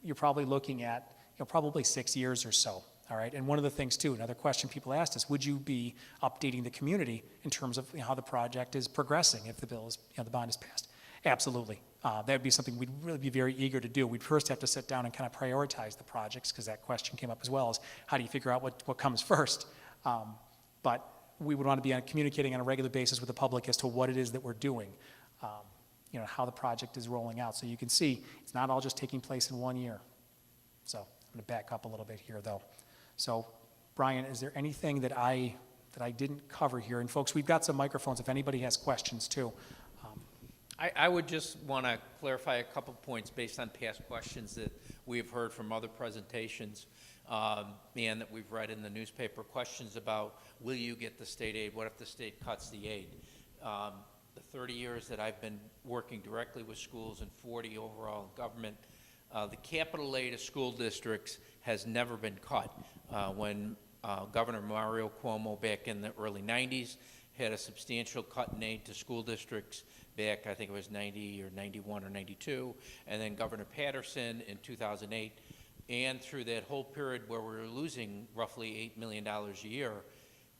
S1: you're probably looking at, probably 6 years or so. All right, and one of the things too, another question people asked us, would you be updating the community in terms of how the project is progressing if the bill is, the bond is passed? Absolutely. That would be something we'd really be very eager to do. We'd first have to sit down and kind of prioritize the projects, because that question came up as well, as how do you figure out what comes first? But we would want to be communicating on a regular basis with the public as to what it is that we're doing, how the project is rolling out. So you can see it's not all just taking place in 1 year. So I'm going to back up a little bit here, though. So, Brian, is there anything that I didn't cover here? And folks, we've got some microphones if anybody has questions, too.
S2: I would just want to clarify a couple points based on past questions that we've heard from other presentations and that we've read in the newspaper. Questions about, will you get the state aid? What if the state cuts the aid? The 30 years that I've been working directly with schools and 40 overall in government, the capital aid of school districts has never been cut. When Governor Mario Cuomo back in the early 90s had a substantial cut in aid to school districts back, I think it was 90 or 91 or 92, and then Governor Patterson in 2008, and through that whole period where we were losing roughly $8 million a year,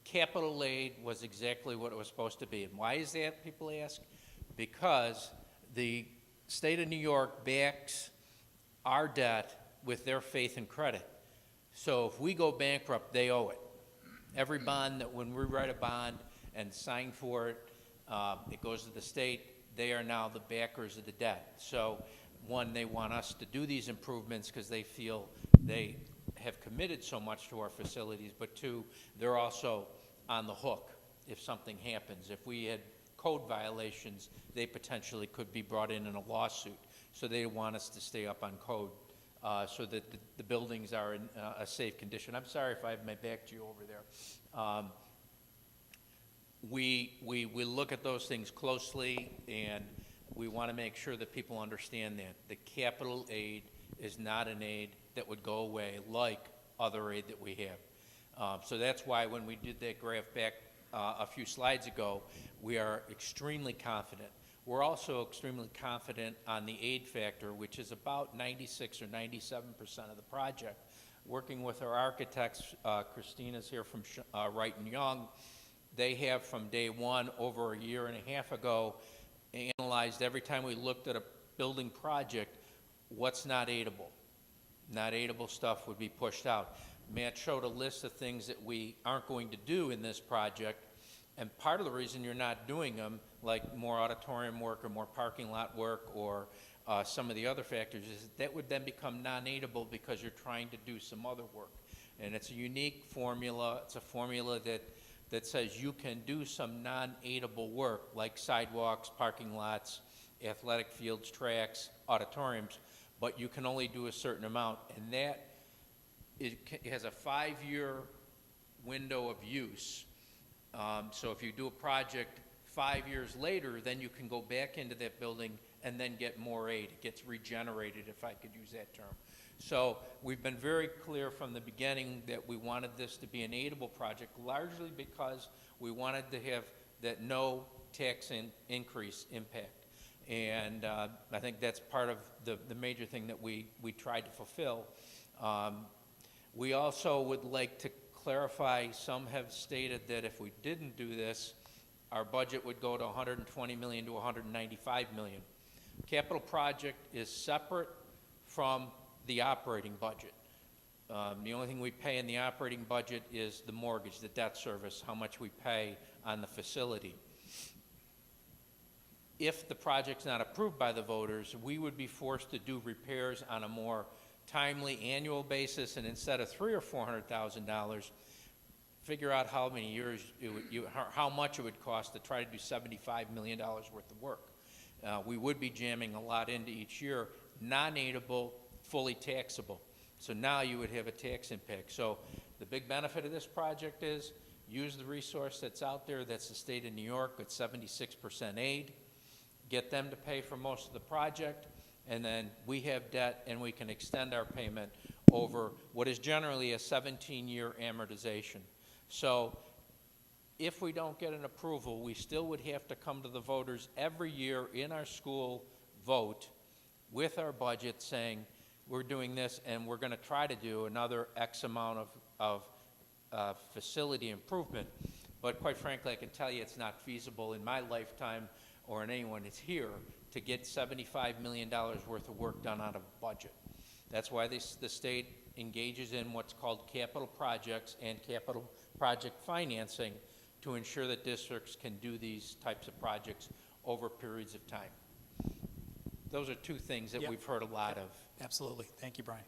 S2: capital aid was exactly what it was supposed to be. And why is that, people ask? Because the state of New York backs our debt with their faith and credit. So if we go bankrupt, they owe it. Every bond that when we write a bond and sign for it, it goes to the state. They are now the backers of the debt. So one, they want us to do these improvements because they feel they have committed so much to our facilities, but two, they're also on the hook if something happens. If we had code violations, they potentially could be brought in a lawsuit. So they want us to stay up on code so that the buildings are in a safe condition. I'm sorry if I have my back to you over there. We look at those things closely, and we want to make sure that people understand that the capital aid is not an aid that would go away like other aid that we have. So that's why when we did that graph back a few slides ago, we are extremely confident. We're also extremely confident on the aid factor, which is about 96 or 97% of the project. Working with our architects, Christina's here from Wright & Young, they have from day one, over a year and a half ago, analyzed every time we looked at a building project, what's not aidable. Not aidable stuff would be pushed out. Matt showed a list of things that we aren't going to do in this project, and part of the reason you're not doing them, like more auditorium work or more parking lot work or some of the other factors, is that would then become non-aidable because you're trying to do some other work. And it's a unique formula. It's a formula that says you can do some non-aidable work like sidewalks, parking lots, athletic fields, tracks, auditoriums, but you can only do a certain amount. And that it has a 5-year window of use. So if you do a project 5 years later, then you can go back into that building and then get more aid. It gets regenerated, if I could use that term. So we've been very clear from the beginning that we wanted this to be an aidable project, largely because we wanted to have that no tax increase impact. And I think that's part of the major thing that we tried to fulfill. We also would like to clarify, some have stated that if we didn't do this, our budget would go to $120 million to $195 million. Capital project is separate from the operating budget. The only thing we pay in the operating budget is the mortgage, the debt service, how much we pay on the facility. If the project's not approved by the voters, we would be forced to do repairs on a more timely annual basis, and instead of $300,000 or $400,000, figure out how many years how much it would cost to try to do $75 million worth of work. We would be jamming a lot into each year, non-aidable, fully taxable. So now you would have a tax impact. So the big benefit of this project is use the resource that's out there, that's the state of New York with 76% aid, get them to pay for most of the project, and then we have debt and we can extend our payment over what is generally a 17-year amortization. So if we don't get an approval, we still would have to come to the voters every year in our school vote with our budget saying, we're doing this and we're going to try to do another X amount of facility improvement. But quite frankly, I can tell you it's not feasible in my lifetime or in anyone that's here to get $75 million worth of work done out of budget. That's why the state engages in what's called capital projects and capital project financing to ensure that districts can do these types of projects over periods of time. Those are two things that we've heard a lot of.
S1: Absolutely. Thank you, Brian.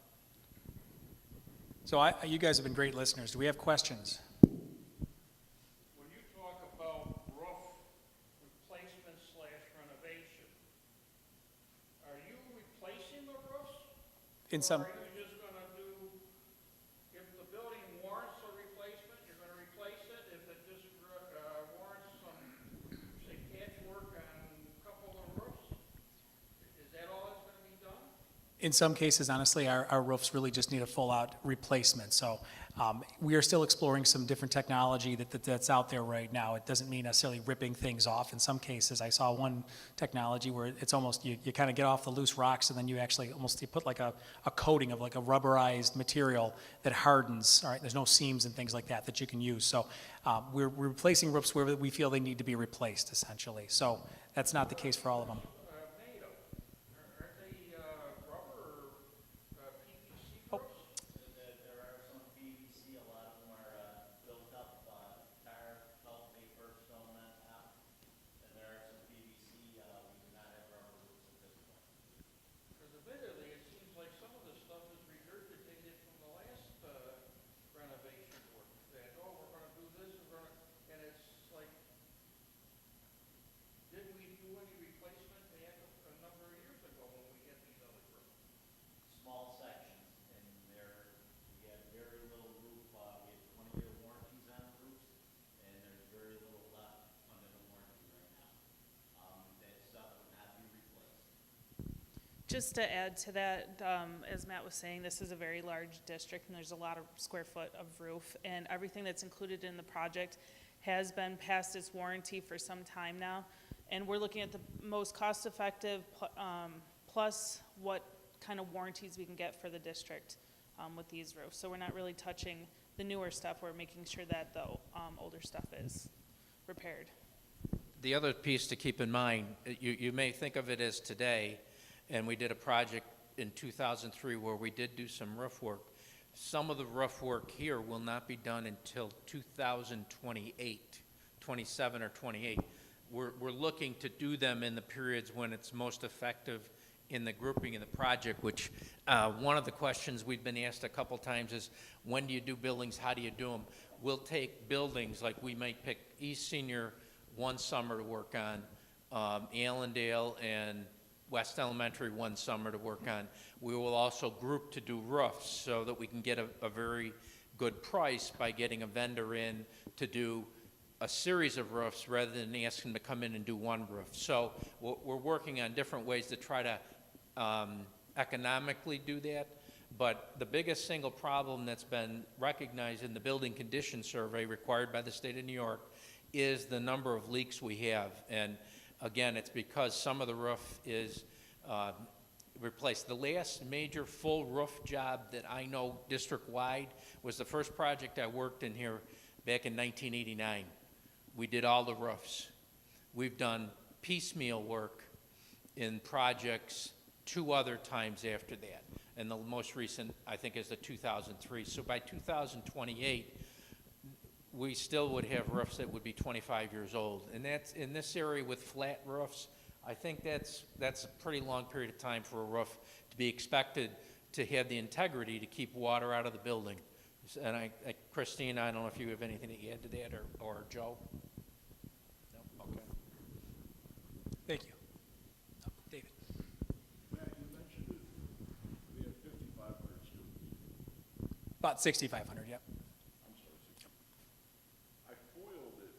S1: So you guys have been great listeners. Do we have questions?
S3: When you talk about roof replacement / renovation, are you replacing the roofs?
S1: In some,
S3: Or are you just gonna do, if the building warrants a replacement, you're gonna replace it? If it just warrants some, say, patchwork on a couple of roofs, is that all that's gonna be done?
S1: in some cases, honestly, our roofs really just need a full-out replacement. So we are still exploring some different technology that's out there right now. It doesn't mean necessarily ripping things off. In some cases, I saw one technology where it's almost, you kind of get off the loose rocks and then you actually almost, you put like a coating of like a rubberized material that hardens, all right? There's no seams and things like that you can use. So we're replacing roofs where we feel they need to be replaced, essentially. So that's not the case for all of them.
S3: Made of? Aren't they rubber or PVC
S1: Oh.
S3: roofs?
S4: There are some PVC, a lot of them are built up, tar, felt paper, stone on top. And there are some PVC, we do not have rubber roofs at this point.
S3: Because admittedly, it seems like some of this stuff is regurgitated from the last renovation work. That, oh, we're gonna do this, and it's like, did we do any replacement back a number of years ago when we had these other roofs?
S4: Small sections, and we had very little roof, we had 20-year warranties on roofs, and there's very little left under the warranty right now. That stuff would not be replaced.
S5: Just to add to that, as Matt was saying, this is a very large district and there's a lot of square foot of roof, and everything that's included in the project has been past its warranty for some time now. And we're looking at the most cost-effective plus what kind of warranties we can get for the district with these roofs. So we're not really touching the newer stuff, we're making sure that the older stuff is repaired.
S2: The other piece to keep in mind, you may think of it as today, and we did a project in 2003 where we did do some roof work. Some of the roof work here will not be done until 2028, 27 or 28. We're looking to do them in the periods when it's most effective in the grouping of the project, which one of the questions we've been asked a couple times is, when do you do buildings, how do you do them? We'll take buildings, like we might pick East Senior one summer to work on, Allendale and West Elementary one summer to work on. We will also group to do roofs so that we can get a very good price by getting a vendor in to do a series of roofs rather than asking them to come in and do one roof. So we're working on different ways to try to economically do that. But the biggest single problem that's been recognized in the building condition survey required by the state of New York is the number of leaks we have. And again, it's because some of the roof is replaced. The last major full roof job that I know district-wide was the first project I worked in here back in 1989. We did all the roofs. We've done piecemeal work in projects 2 other times after that. And the most recent, I think, is the 2003. So by 2028, we still would have roofs that would be 25 years old. And that's, in this area with flat roofs, I think that's a pretty long period of time for a roof to be expected to have the integrity to keep water out of the building. And Christine, I don't know if you have anything to add to that, or Joe? No? Okay.
S1: Thank you. Oh, David.
S6: Matt, you mentioned it. We have 5,500 students.
S1: About 6,500, yep.
S6: I'm sorry, 60. I foiled it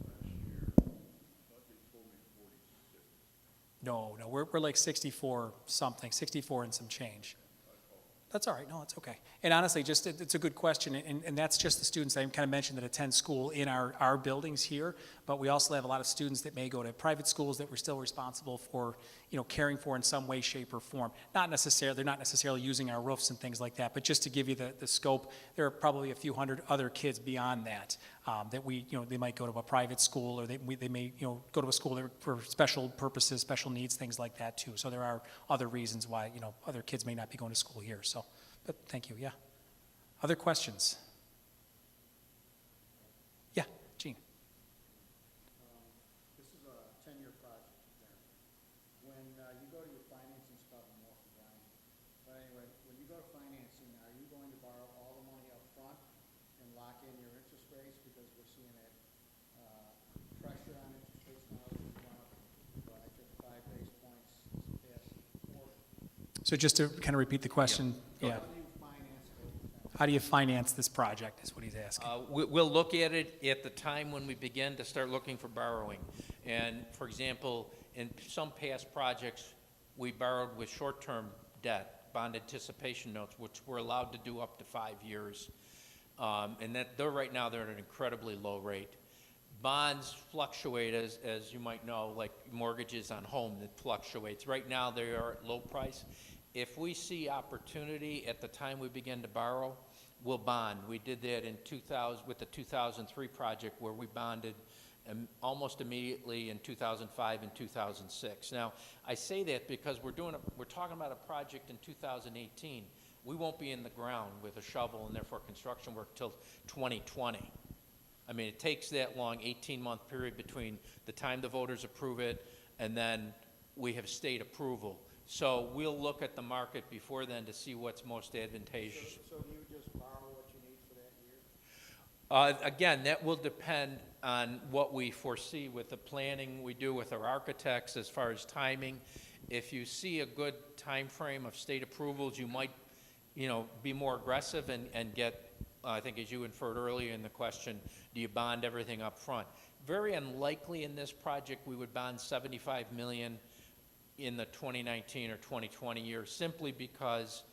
S6: last year. I thought they told me 46.
S1: No, we're like 64 something, 64 and some change. That's all right, no, it's okay. And honestly, just, it's a good question, and that's just the students I kind of mentioned that attend school in our buildings here, but we also have a lot of students that may go to private schools that we're still responsible for, caring for in some way, shape, or form. They're not necessarily using our roofs and things like that, but just to give you the scope, there are probably a few hundred other kids beyond that, that they might go to a private school, or they may, go to a school for special purposes, special needs, things like that too. So there are other reasons why, other kids may not be going to school here, so. But thank you, yeah. Other questions? Yeah, Gene.
S7: This is a 10-year project, apparently. When you go to your financing stuff, I'm off the line. But anyway, when you go to lock in your interest rates because we're seeing that pressure on interest rates now. It's gone up. I took 5 base points this past quarter.
S1: So just to kind of repeat the question, yeah.
S7: How do you finance it?
S1: How do you finance this project is what he's asking.
S2: We'll look at it at the time when we begin to start looking for borrowing. And for example, in some past projects, we borrowed with short-term debt, bond anticipation notes, which we're allowed to do up to 5 years. And that right now they're at an incredibly low rate. Bonds fluctuate, as you might know, like mortgages on home, that fluctuates. Right now they are at low price. If we see opportunity at the time we begin to borrow, we'll bond. We did that in 2000 with the 2003 project where we bonded almost immediately in 2005 and 2006. Now, I say that because we're talking about a project in 2018. We won't be in the ground with a shovel and therefore construction work till 2020. I mean, it takes that long, 18-month period between the time the voters approve it and then we have state approval. So we'll look at the market before then to see what's most advantageous.
S7: So do you just borrow what you need for that year?
S2: Again, that will depend on what we foresee with the planning we do with our architects as far as timing. If you see a good time frame of state approvals, you might, be more aggressive and get, I think as you inferred earlier in the question, do you bond everything up front? Very unlikely in this project we would bond $75 million in the 2019 or 2020 year, simply because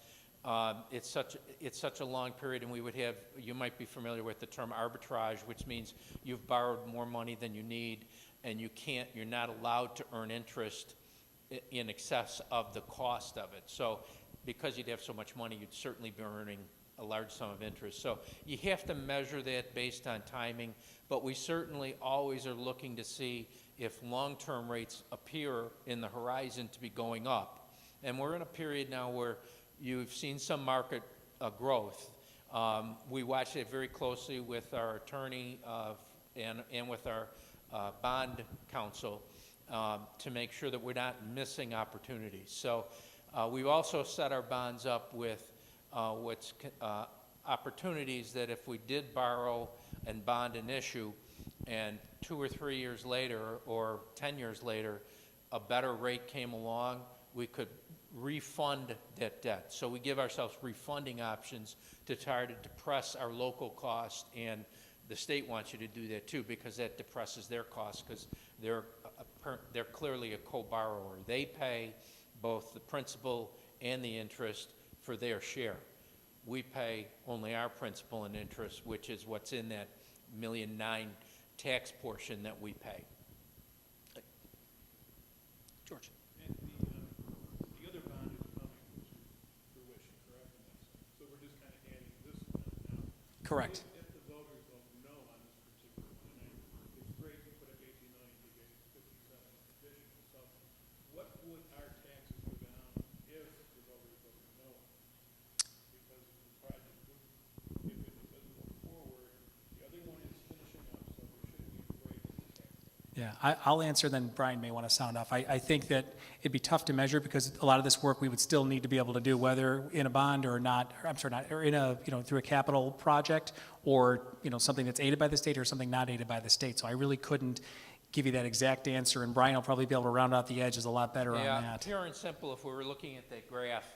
S2: it's such a long period, and we would have, you might be familiar with the term arbitrage, which means you've borrowed more money than you need, and you're not allowed to earn interest in excess of the cost of it. So because you'd have so much money, you'd certainly be earning a large sum of interest. So you have to measure that based on timing, but we certainly always are looking to see if long-term rates appear in the horizon to be going up. And we're in a period now where you've seen some market growth. We watch it very closely with our attorney and with our bond counsel to make sure that we're not missing opportunities. So we've also set our bonds up with opportunities that if we did borrow and bond an issue, and 2 or 3 years later or 10 years later, a better rate came along, we could refund that debt. So we give ourselves refunding options to try to depress our local cost, and the state wants you to do that too because that depresses their costs because they're clearly a co-borrower. They pay both the principal and the interest for their share. We pay only our principal and interest, which is what's in that $1.9 million tax portion that we pay.
S1: George.
S6: And the other bond is coming to fruition, correct? So we're just kind of adding this one now.
S1: Correct.
S6: If the voters vote no on this particular one, and it's great to put up 18 million to get 57 additional. So what would our taxes go down if the voters vote no? Because the project would, if it doesn't go forward, the other one is finishing up, so there shouldn't be a break in the tax.
S1: Yeah, I'll answer, then Brian may want to sound off. I think that it'd be tough to measure because a lot of this work we would still need to be able to do, whether in a bond or not, or in a, through a capital project or, something that's aided by the state or something not aided by the state. So I really couldn't give you that exact answer, and Brian will probably be able to round out the edges a lot better on
S2: Yeah,
S1: that.
S2: pure and simple, if we were looking at that graph,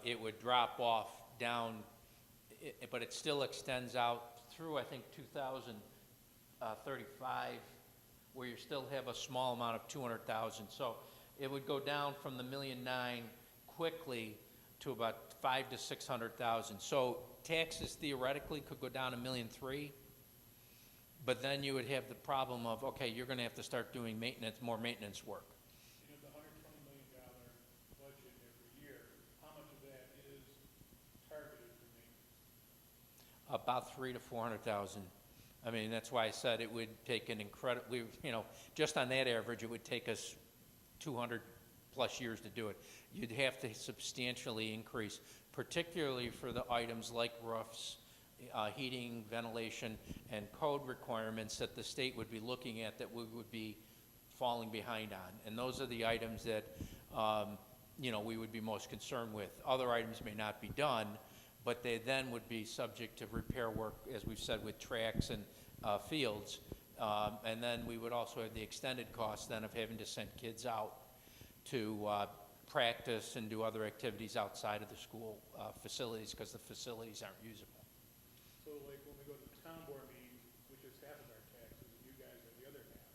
S2: it would drop off down, but it still extends out through, I think, 2035, where you still have a small amount of 200,000. So it would go down from the $1.9 million quickly to about 500,000 to 600,000. So taxes theoretically could go down $1.3 million, but then you would have the problem of, okay, you're going to have to start doing more maintenance work.
S6: You know, the $120 million budget every year, how much of that is targeted for maintenance?
S2: About 300,000 to 400,000. I mean, that's why I said it would take an incredibly, just on that average, it would take us 200 plus years to do it. You'd have to substantially increase, particularly for the items like roofs, heating, ventilation, and code requirements that the state would be looking at that we would be falling behind on. And those are the items that, we would be most concerned with. Other items may not be done, but they then would be subject to repair work, as we've said, with tracks and fields. And then we would also have the extended cost then of having to send kids out to practice and do other activities outside of the school facilities because the facilities aren't usable.
S6: So like when we go to the town board meetings, which is half of our taxes, and you guys are the other half,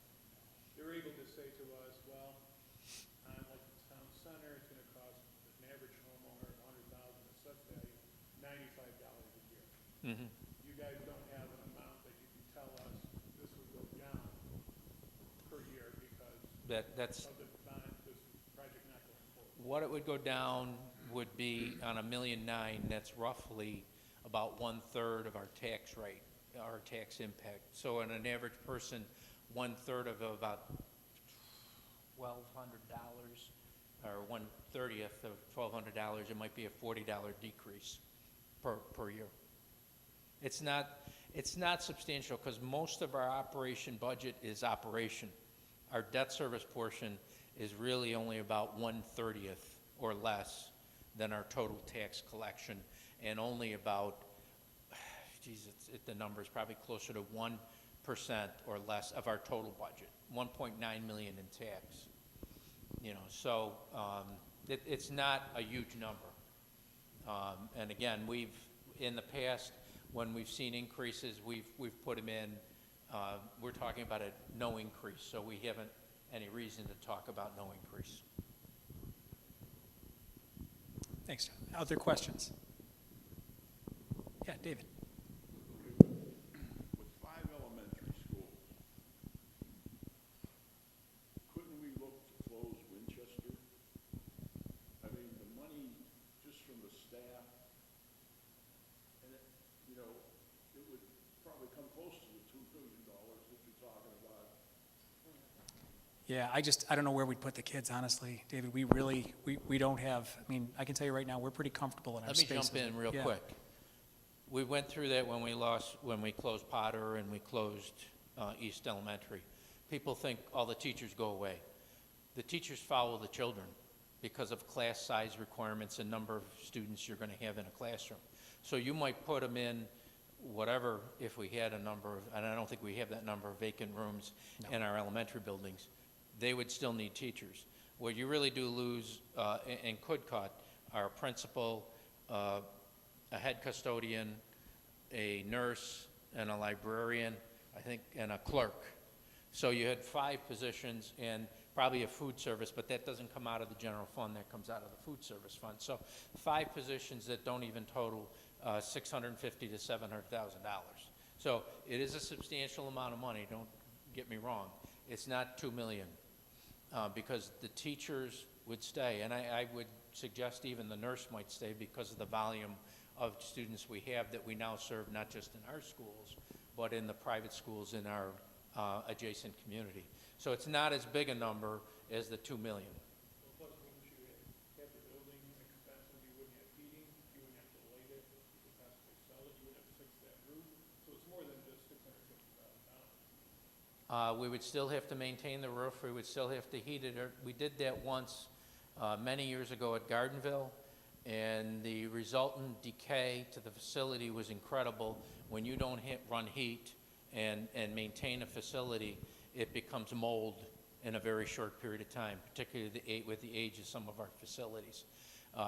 S6: they're able to say to us, well, on like the town center, it's gonna cost an average homeowner $100,000 assessed value, $95 a year.
S2: Mm-hmm.
S6: You guys don't have an amount that you can tell us this would go down per year because
S2: That's
S6: of the bond, this project not going forward.
S2: what it would go down would be on $1.9 million. That's roughly about 1/3 of our tax rate, our tax impact. So on an average person, 1/3 of about $1,200 or 1/30 of $1,200, it might be a $40 decrease per year. It's not substantial because most of our operation budget is operation. Our debt service portion is really only about 1/30 or less than our total tax collection, and only about, the number is probably closer to 1% or less of our total budget, 1.9 million in tax. So it's not a huge number. And again, in the past, when we've seen increases, we've put them in. We're talking about a no increase, so we haven't any reason to talk about no increase.
S1: Thanks. Other questions? Yeah, David.
S8: With 5 elementary schools, couldn't we look to close Winchester? I mean, the money just from the staff, and it would probably come close to the $2 billion that you're talking about.
S1: Yeah, I don't know where we'd put the kids, honestly, David. We don't have, I can tell you right now, we're pretty comfortable in our
S2: Let me
S1: spaces.
S2: jump in real
S1: Yeah.
S2: quick. We went through that when we closed Potter and we closed East Elementary. People think all the teachers go away. The teachers follow the children because of class size requirements and number of students you're going to have in a classroom. So you might put them in whatever, if we had a number of, and I don't think we have that number of vacant rooms in our elementary buildings, they would still need teachers. What you really do lose and could cut are a principal, a head custodian, a nurse, and a librarian, I think, and a clerk. So you had 5 positions and probably a food service, but that doesn't come out of the general fund, that comes out of the food service fund. So 5 positions that don't even total $650,000 to $700,000. So it is a substantial amount of money, don't get me wrong. It's not $2 million because the teachers would stay, and I would suggest even the nurse might stay because of the volume of students we have that we now serve, not just in our schools, but in the private schools in our adjacent community. So it's not as big a number as the $2 million.
S6: Well, plus, wouldn't you have the building expensive, you wouldn't have heating, you wouldn't have to light it, you could possibly sell it, you wouldn't have to fix that roof, so it's more than just $650,000.
S2: We would still have to maintain the roof, we would still have to heat it. We did that once many years ago at Gardenville, and the resultant decay to the facility was incredible. When you don't run heat and maintain a facility, it becomes mold in a very short period of time, particularly with the age of some of our facilities.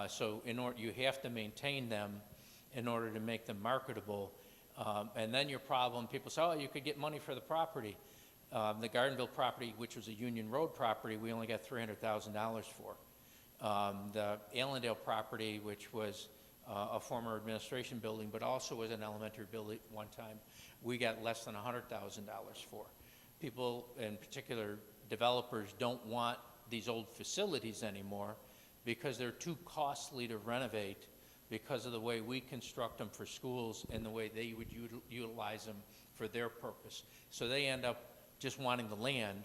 S2: So you have to maintain them in order to make them marketable. And then your problem, people say, oh, you could get money for the property. The Gardenville property, which was a Union Road property, we only got $300,000 for. The Allendale property, which was a former administration building, but also was an elementary building at one time, we got less than $100,000 for. People, in particular developers, don't want these old facilities anymore because they're too costly to renovate because of the way we construct them for schools and the way they would utilize them for their purpose. So they end up just wanting the land,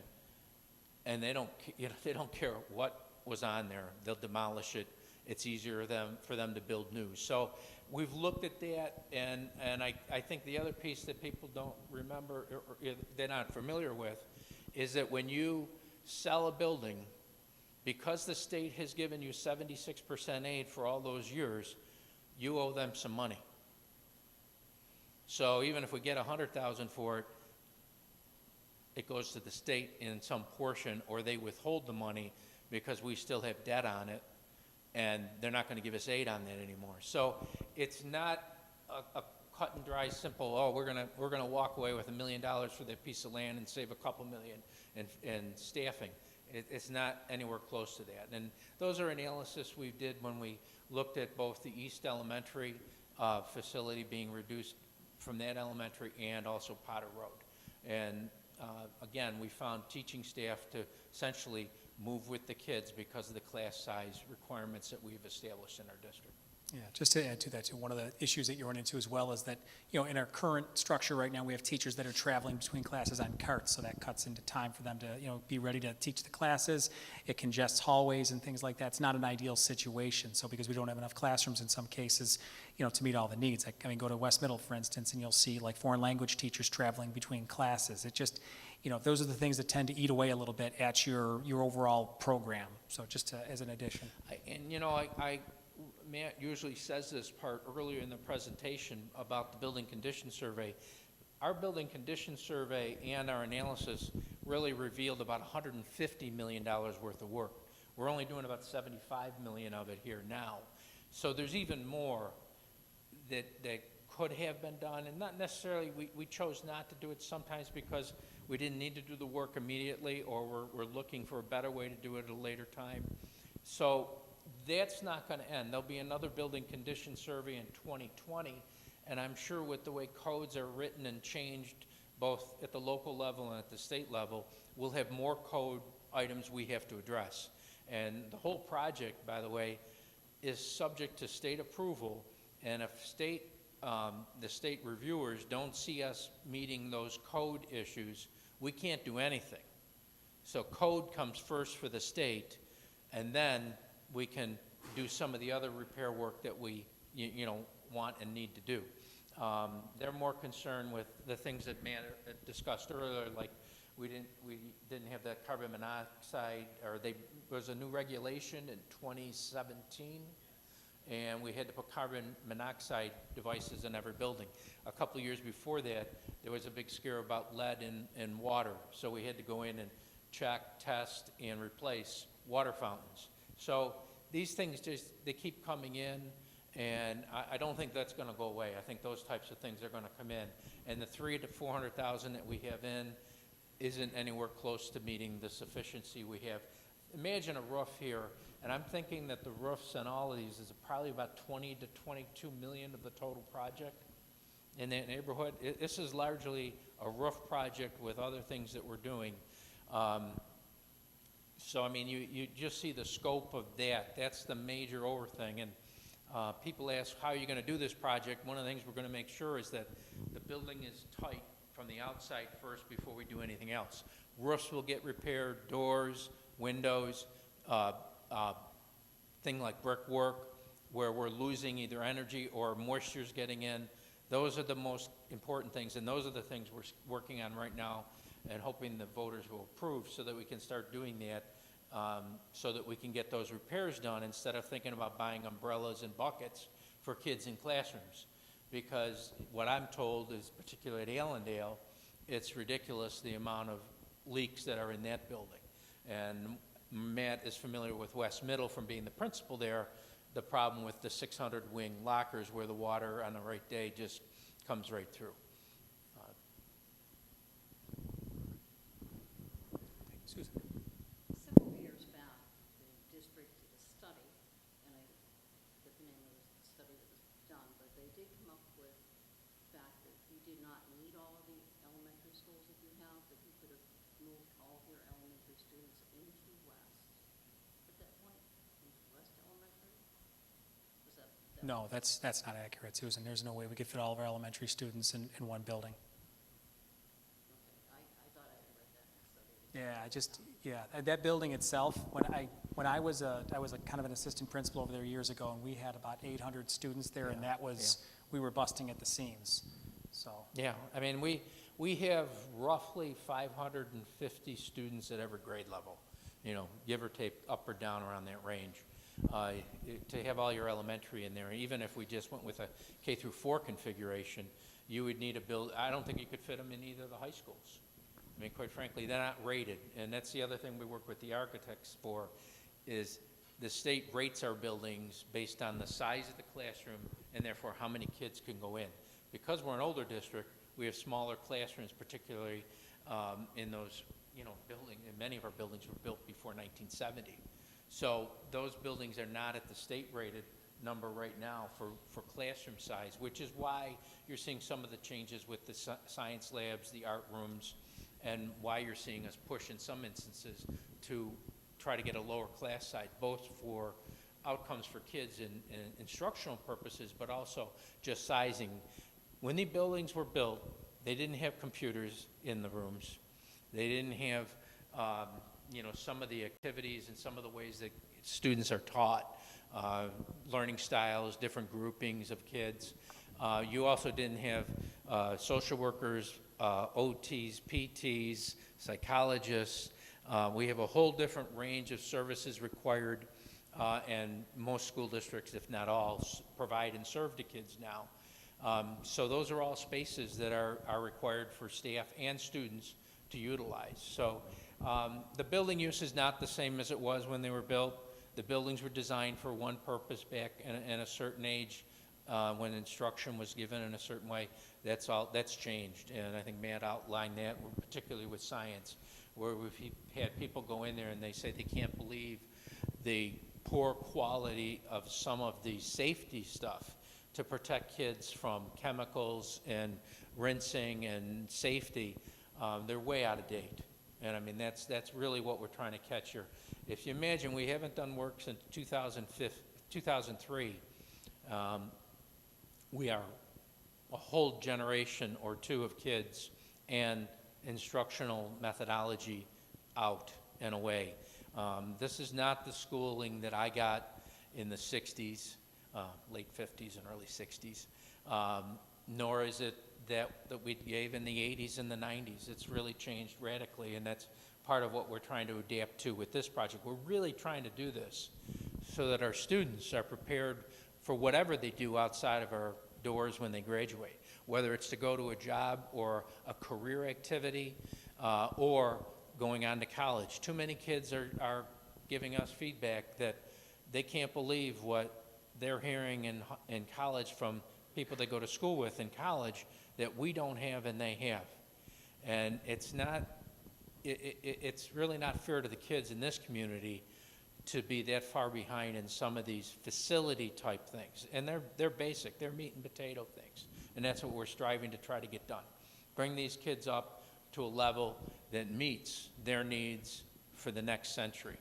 S2: and they don't care what was on there. They'll demolish it. It's easier for them to build new. So we've looked at that, and I think the other piece that people don't remember or they're not familiar with is that when you sell a building, because the state has given you 76% aid for all those years, you owe them some money. So even if we get 100,000 for it, it goes to the state in some portion, or they withhold the money because we still have debt on it, and they're not going to give us aid on that anymore. So it's not a cut and dry, simple, oh, we're gonna walk away with $1 million for that piece of land and save a couple million in staffing. It's not anywhere close to that. And those are analysis we did when we looked at both the East Elementary facility being reduced from that elementary and also Potter Road. And again, we found teaching staff to essentially move with the kids because of the class size requirements that we've established in our district.
S1: Yeah, just to add to that too, one of the issues that you run into as well is that, in our current structure right now, we have teachers that are traveling between classes on carts, so that cuts into time for them to, be ready to teach the classes. It congests hallways and things like that. It's not an ideal situation. So because we don't have enough classrooms in some cases, to meet all the needs. Go to West Middle, for instance, and you'll see like foreign language teachers traveling between classes. It just, those are the things that tend to eat away a little bit at your overall program. So just as an addition.
S2: Matt usually says this part earlier in the presentation about the building condition survey. Our building condition survey and our analysis really revealed about $150 million worth of work. We're only doing about 75 million of it here now. So there's even more that could have been done, and not necessarily, we chose not to do it sometimes because we didn't need to do the work immediately, or we're looking for a better way to do it at a later time. So that's not going to end. There'll be another building condition survey in 2020, and I'm sure with the way codes are written and changed, both at the local level and at the state level, we'll have more code items we have to address. And the whole project, by the way, is subject to state approval, and if the state reviewers don't see us meeting those code issues, we can't do anything. So code comes first for the state, and then we can do some of the other repair work that we want and need to do. They're more concerned with the things that Matt discussed earlier, like we didn't have that carbon monoxide, or there was a new regulation in 2017, and we had to put carbon monoxide devices in every building. A couple of years before that, there was a big scare about lead in water, so we had to go in and check, test, and replace water fountains. So these things they keep coming in, and I don't think that's going to go away. I think those types of things are going to come in. And the 300,000 to 400,000 that we have in isn't anywhere close to meeting the sufficiency we have. Imagine a roof here, and I'm thinking that the roofs and all of these is probably about 20 to 22 million of the total project in that neighborhood. This is largely a roof project with other things that we're doing. So, I mean, you just see the scope of that. That's the major thing. And people ask, how are you going to do this project? One of the things we're going to make sure is that the building is tight from the outside first before we do anything else. Roofs will get repaired, doors, windows, thing like brickwork, where we're losing either energy or moisture's getting in. Those are the most important things, and those are the things we're working on right now and hoping the voters will approve so that we can start doing that, so that we can get those repairs done instead of thinking about buying umbrellas and buckets for kids in classrooms. Because what I'm told is, particularly at Allendale, it's ridiculous the amount of leaks that are in that building. And Matt is familiar with West Middle from being the principal there, the problem with the 600 wing lockers where the water on the right day just comes right through.
S1: Susan.
S9: Several years back, the district did a study, and I forget the name of the study that was done, but they did come up with the fact that you did not need all of the elementary schools that you have, that you could have moved all of your elementary students into West. At that point, into West Elementary? Was that?
S1: No, that's not accurate, Susan. There's no way we could fit all of our elementary students in one building.
S9: Okay, I thought I had read that in the study.
S1: That building itself, when I was a kind of an assistant principal over there years ago, and we had about 800 students there, and that was, we were busting at the seams, so.
S2: Yeah, I mean, we have roughly 550 students at every grade level, give or take up or down around that range. to have all your elementary in there. Even if we just went with a K through 4 configuration, you would need I don't think you could fit them in either of the high schools. I mean, quite frankly, they're not rated, and that's the other thing we work with the architects for, is the state rates our buildings based on the size of the classroom and therefore how many kids can go in. Because we're an older district, we have smaller classrooms, particularly in those, buildings, and many of our buildings were built before 1970. So those buildings are not at the state rated number right now for classroom size, which is why you're seeing some of the changes with the science labs, the art rooms, and why you're seeing us push in some instances to try to get a lower class size, both for outcomes for kids and instructional purposes, but also just sizing. When the buildings were built, they didn't have computers in the rooms. They didn't have, some of the activities and some of the ways that students are taught, learning styles, different groupings of kids. You also didn't have social workers, OTs, PTs, psychologists. We have a whole different range of services required, and most school districts, if not all, provide and serve to kids now. So those are all spaces that are required for staff and students to utilize. So the building use is not the same as it was when they were built. The buildings were designed for one purpose back in a certain age when instruction was given in a certain way. That's changed, and I think Matt outlined that, particularly with science, where we've had people go in there and they say they can't believe the poor quality of some of the safety stuff to protect kids from chemicals and rinsing and safety. They're way out of date. And I mean, that's really what we're trying to catch here. If you imagine, we haven't done work since 2003. We are a whole generation or two of kids and instructional methodology out and away. This is not the schooling that I got in the 60s, late 50s and early 60s, nor is it that we gave in the 80s and the 90s. It's really changed radically, and that's part of what we're trying to adapt to with this project. We're really trying to do this so that our students are prepared for whatever they do outside of our doors when they graduate, whether it's to go to a job or a career activity or going on to college. Too many kids are giving us feedback that they can't believe what they're hearing in college from people they go to school with in college that we don't have and they have. And it's really not fair to the kids in this community to be that far behind in some of these facility type things. And they're basic, they're meat and potato things. And that's what we're striving to try to get done. Bring these kids up to a level that meets their needs for the next century.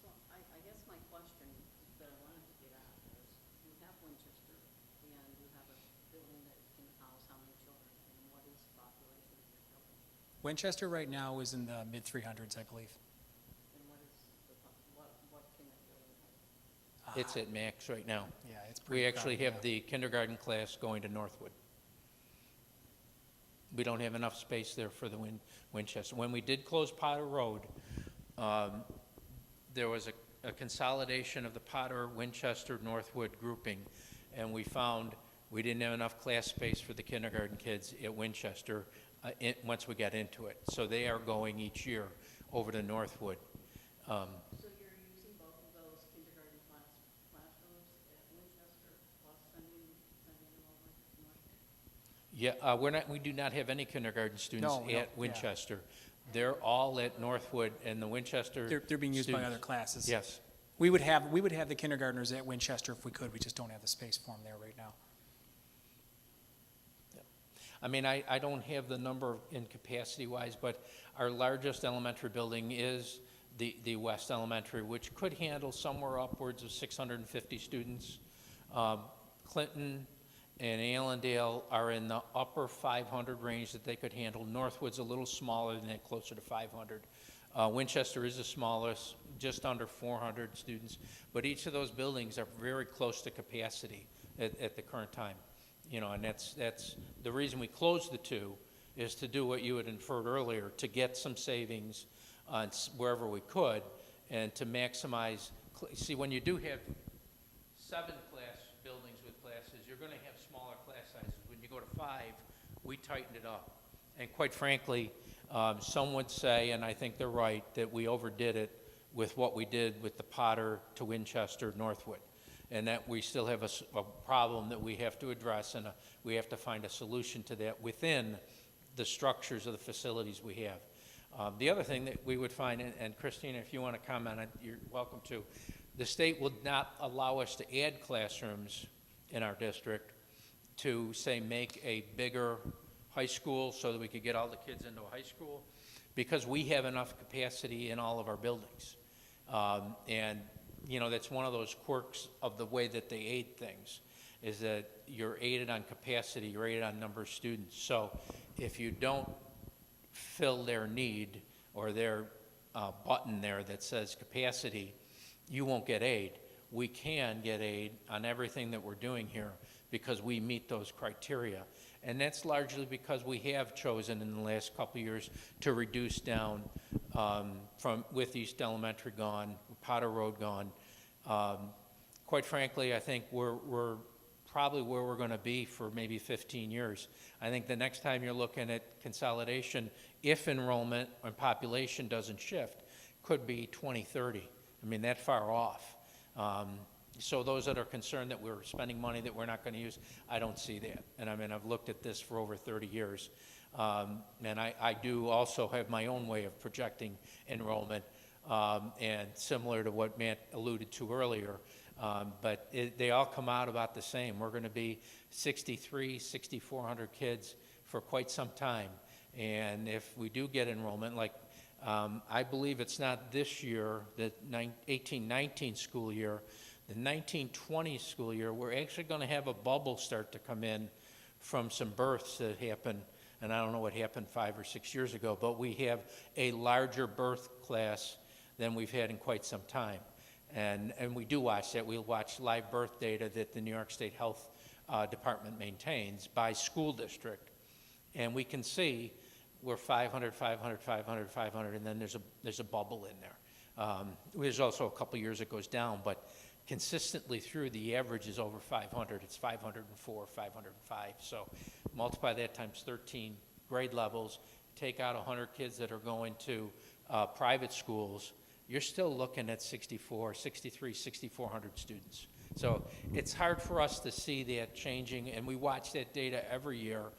S9: So I guess my question that I wanted to get at is, you have Winchester, and you have a building that can house how many children, and what is the population of your building?
S1: Winchester right now is in the mid-300s, I believe.
S9: And what is what can that building hold?
S2: It's at max right now.
S1: Yeah, it's pretty
S2: We actually
S1: crowded,
S2: have
S1: yeah.
S2: the kindergarten class going to Northwood. We don't have enough space there for the Winchester. When we did close Potter Road, there was a consolidation of the Potter, Winchester, Northwood grouping, and we found we didn't have enough class space for the kindergarten kids at Winchester once we got into it. So they are going each year over to Northwood.
S9: So you're using both of those kindergarten classrooms at Winchester, plus sending them over to Northwood?
S2: Yeah, we do not have any kindergarten students
S1: No,
S2: at
S1: yeah.
S2: Winchester. They're all at Northwood, and the Winchester
S1: They're being used by
S2: students-
S1: other classes.
S2: Yes.
S1: We would have the kindergartners at Winchester if we could. We just don't have the space for them there right now.
S2: I mean, I don't have the number in capacity-wise, but our largest elementary building is the West Elementary, which could handle somewhere upwards of 650 students. Clinton and Allendale are in the upper 500 range that they could handle. Northwood's a little smaller than that, closer to 500. Winchester is the smallest, just under 400 students, but each of those buildings are very close to capacity at the current time. And that's the reason we closed the two, is to do what you had inferred earlier, to get some savings on wherever we could, and to maximize see, when you do have 7 class buildings with classes, you're gonna have smaller class sizes. When you go to 5, we tightened it up. And quite frankly, some would say, and I think they're right, that we overdid it with what we did with the Potter to Winchester, Northwood. And that we still have a problem that we have to address, and we have to find a solution to that within the structures of the facilities we have. The other thing that we would find, and Christina, if you want to comment, you're welcome to, the state will not allow us to add classrooms in our district to, say, make a bigger high school so that we could get all the kids into a high school, because we have enough capacity in all of our buildings. And, you know, that's one of those quirks of the way that they aid things, is that you're aided on capacity, you're aided on number of students. So if you don't fill their need or their button there that says capacity, you won't get aid. We can get aid on everything that we're doing here because we meet those criteria. And that's largely because we have chosen in the last couple of years to reduce down with East Elementary gone, Potter Road gone. Quite frankly, I think we're probably where we're going to be for maybe 15 years. I think the next time you're looking at consolidation, if enrollment and population doesn't shift, could be 2030. I mean, that far off. So those that are concerned that we're spending money that we're not going to use, I don't see that. And I mean, I've looked at this for over 30 years. And I do also have my own way of projecting enrollment, and similar to what Matt alluded to earlier. But they all come out about the same. We're going to be 6,400 kids for quite some time. And if we do get enrollment, like I believe it's not this year, the 18-19 school year, the 19-20 school year, we're actually going to have a bubble start to come in from some births that happened, and I don't know what happened 5 or 6 years ago, but we have a larger birth class than we've had in quite some time. And we do watch that. We'll watch live birth data that the New York State Health Department maintains by school district. And we can see we're 500, 500, 500, 500, and then there's a bubble in there. There's also a couple years it goes down, but consistently through, the average is over 500. It's 504, 505. So multiply that times 13 grade levels, take out 100 kids that are going to private schools, you're still looking at 6,400 students. So it's hard for us to see that changing, and we watch that data every year.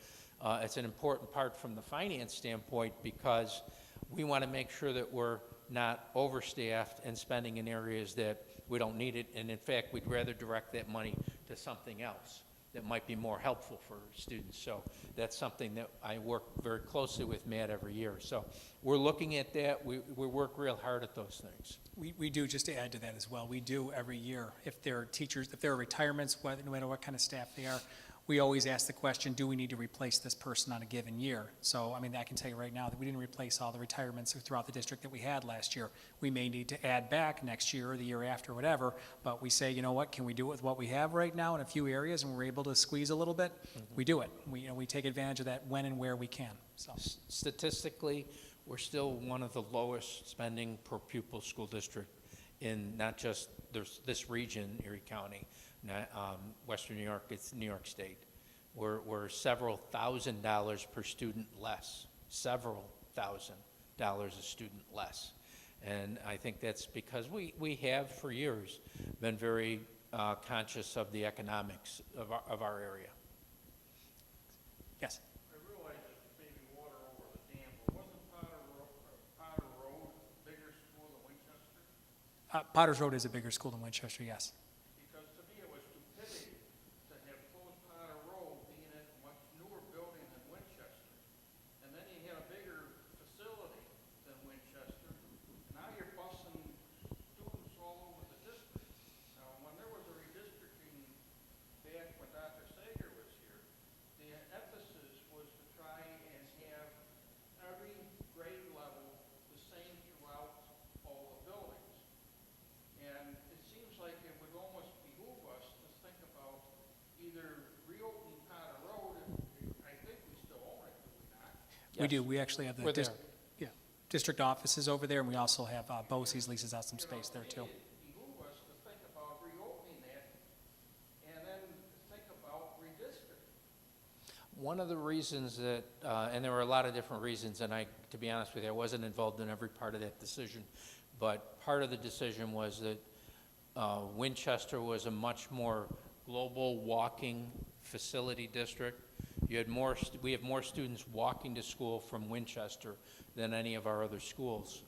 S2: It's an important part from the finance standpoint because we want to make sure that we're not overstaffed and spending in areas that we don't need it. And in fact, we'd rather direct that money to something else that might be more helpful for students. So that's something that I work very closely with Matt every year. So we're looking at that. We work real hard at those things.
S1: We do, just to add to that as well, we do every year, if there are teachers, if there are retirements, no matter what kind of staff they are, we always ask the question, do we need to replace this person on a given year? So, I mean, I can tell you right now that we didn't replace all the retirements throughout the district that we had last year. We may need to add back next year or the year after, whatever, but we say, you know what, can we do it with what we have right now in a few areas and we're able to squeeze a little bit? We do it. We take advantage of that when and where we can. So
S2: Statistically, we're still one of the lowest spending per pupil school district in not just this region, Erie County, Western New York, it's New York State. We're several $1,000s per student less, several $1,000 a student less. And I think that's because we have for years been very conscious of the economics of our area.
S1: yes.
S3: I realize it's maybe water over the dam, but wasn't Potter Road a bigger school than Winchester?
S1: Potter's Road is a bigger school than Winchester, yes.
S3: Because to me, it was stupidity to have closed Potter Road being a much newer building than Winchester. And then you had a bigger facility than Winchester. Now you're busing students all over the district. Now, when there was a redistricting back when Dr. Sager was here, the emphasis was to try and have every grade level the same throughout all the buildings. And it seems like it would almost behoove us to think about either reopening Potter Road, I think we still own it, do we not?
S1: We do. We actually have
S2: We're there.
S1: district offices over there, and we also have BOCES leases out some space there too.
S3: It behoove us
S2: One of the reasons that, and there were a lot of different reasons, and to be honest with you, I wasn't involved in every part of that decision, but part of the decision was that Winchester was a much more global walking facility district. We have more students walking to school from Winchester than any of our other schools.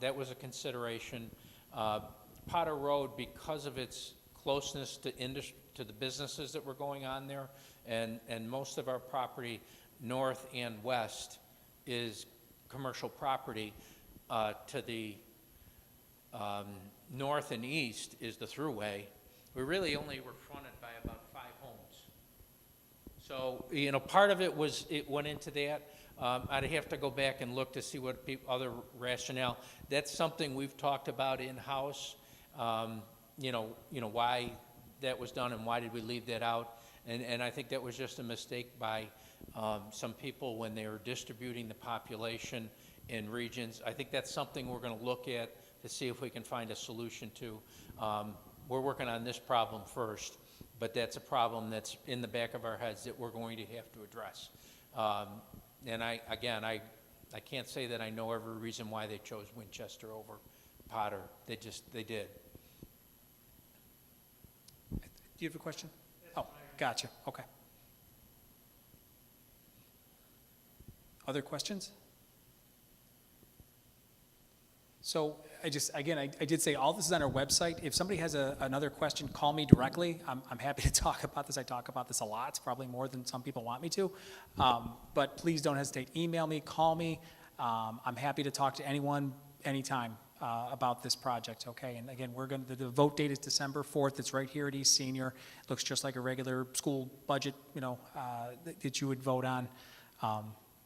S2: That was a consideration. Potter Road, because of its closeness to the businesses that were going on there, and most of our property, north and west, is commercial property. To the north and east is the thruway. We really only were fronted by about 5 homes. So, part of it went into that. I'd have to go back and look to see what other rationale. That's something we've talked about in-house, why that was done and why did we leave that out. And I think that was just a mistake by some people when they were distributing the population in regions. I think that's something we're going to look at to see if we can find a solution to. We're working on this problem first, but that's a problem that's in the back of our heads that we're going to have to address. And I can't say that I know every reason why they chose Winchester over Potter. They did.
S1: Do you have a question? Oh, gotcha, okay. Other questions? So I did say all this is on our website. If somebody has another question, call me directly. I'm happy to talk about this. I talk about this a lot. It's probably more than some people want me to. But please don't hesitate. Email me, call me. I'm happy to talk to anyone, anytime about this project, okay? And again, the vote date is December 4th. It's right here at East Senior. It looks just like a regular school budget, that you would vote on.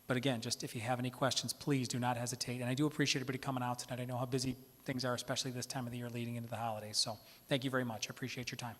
S1: But again, just if you have any questions, please do not hesitate. And I do appreciate everybody coming out tonight. I know how busy things are, especially this time of the year leading into the holidays. So thank you very much. I appreciate your time.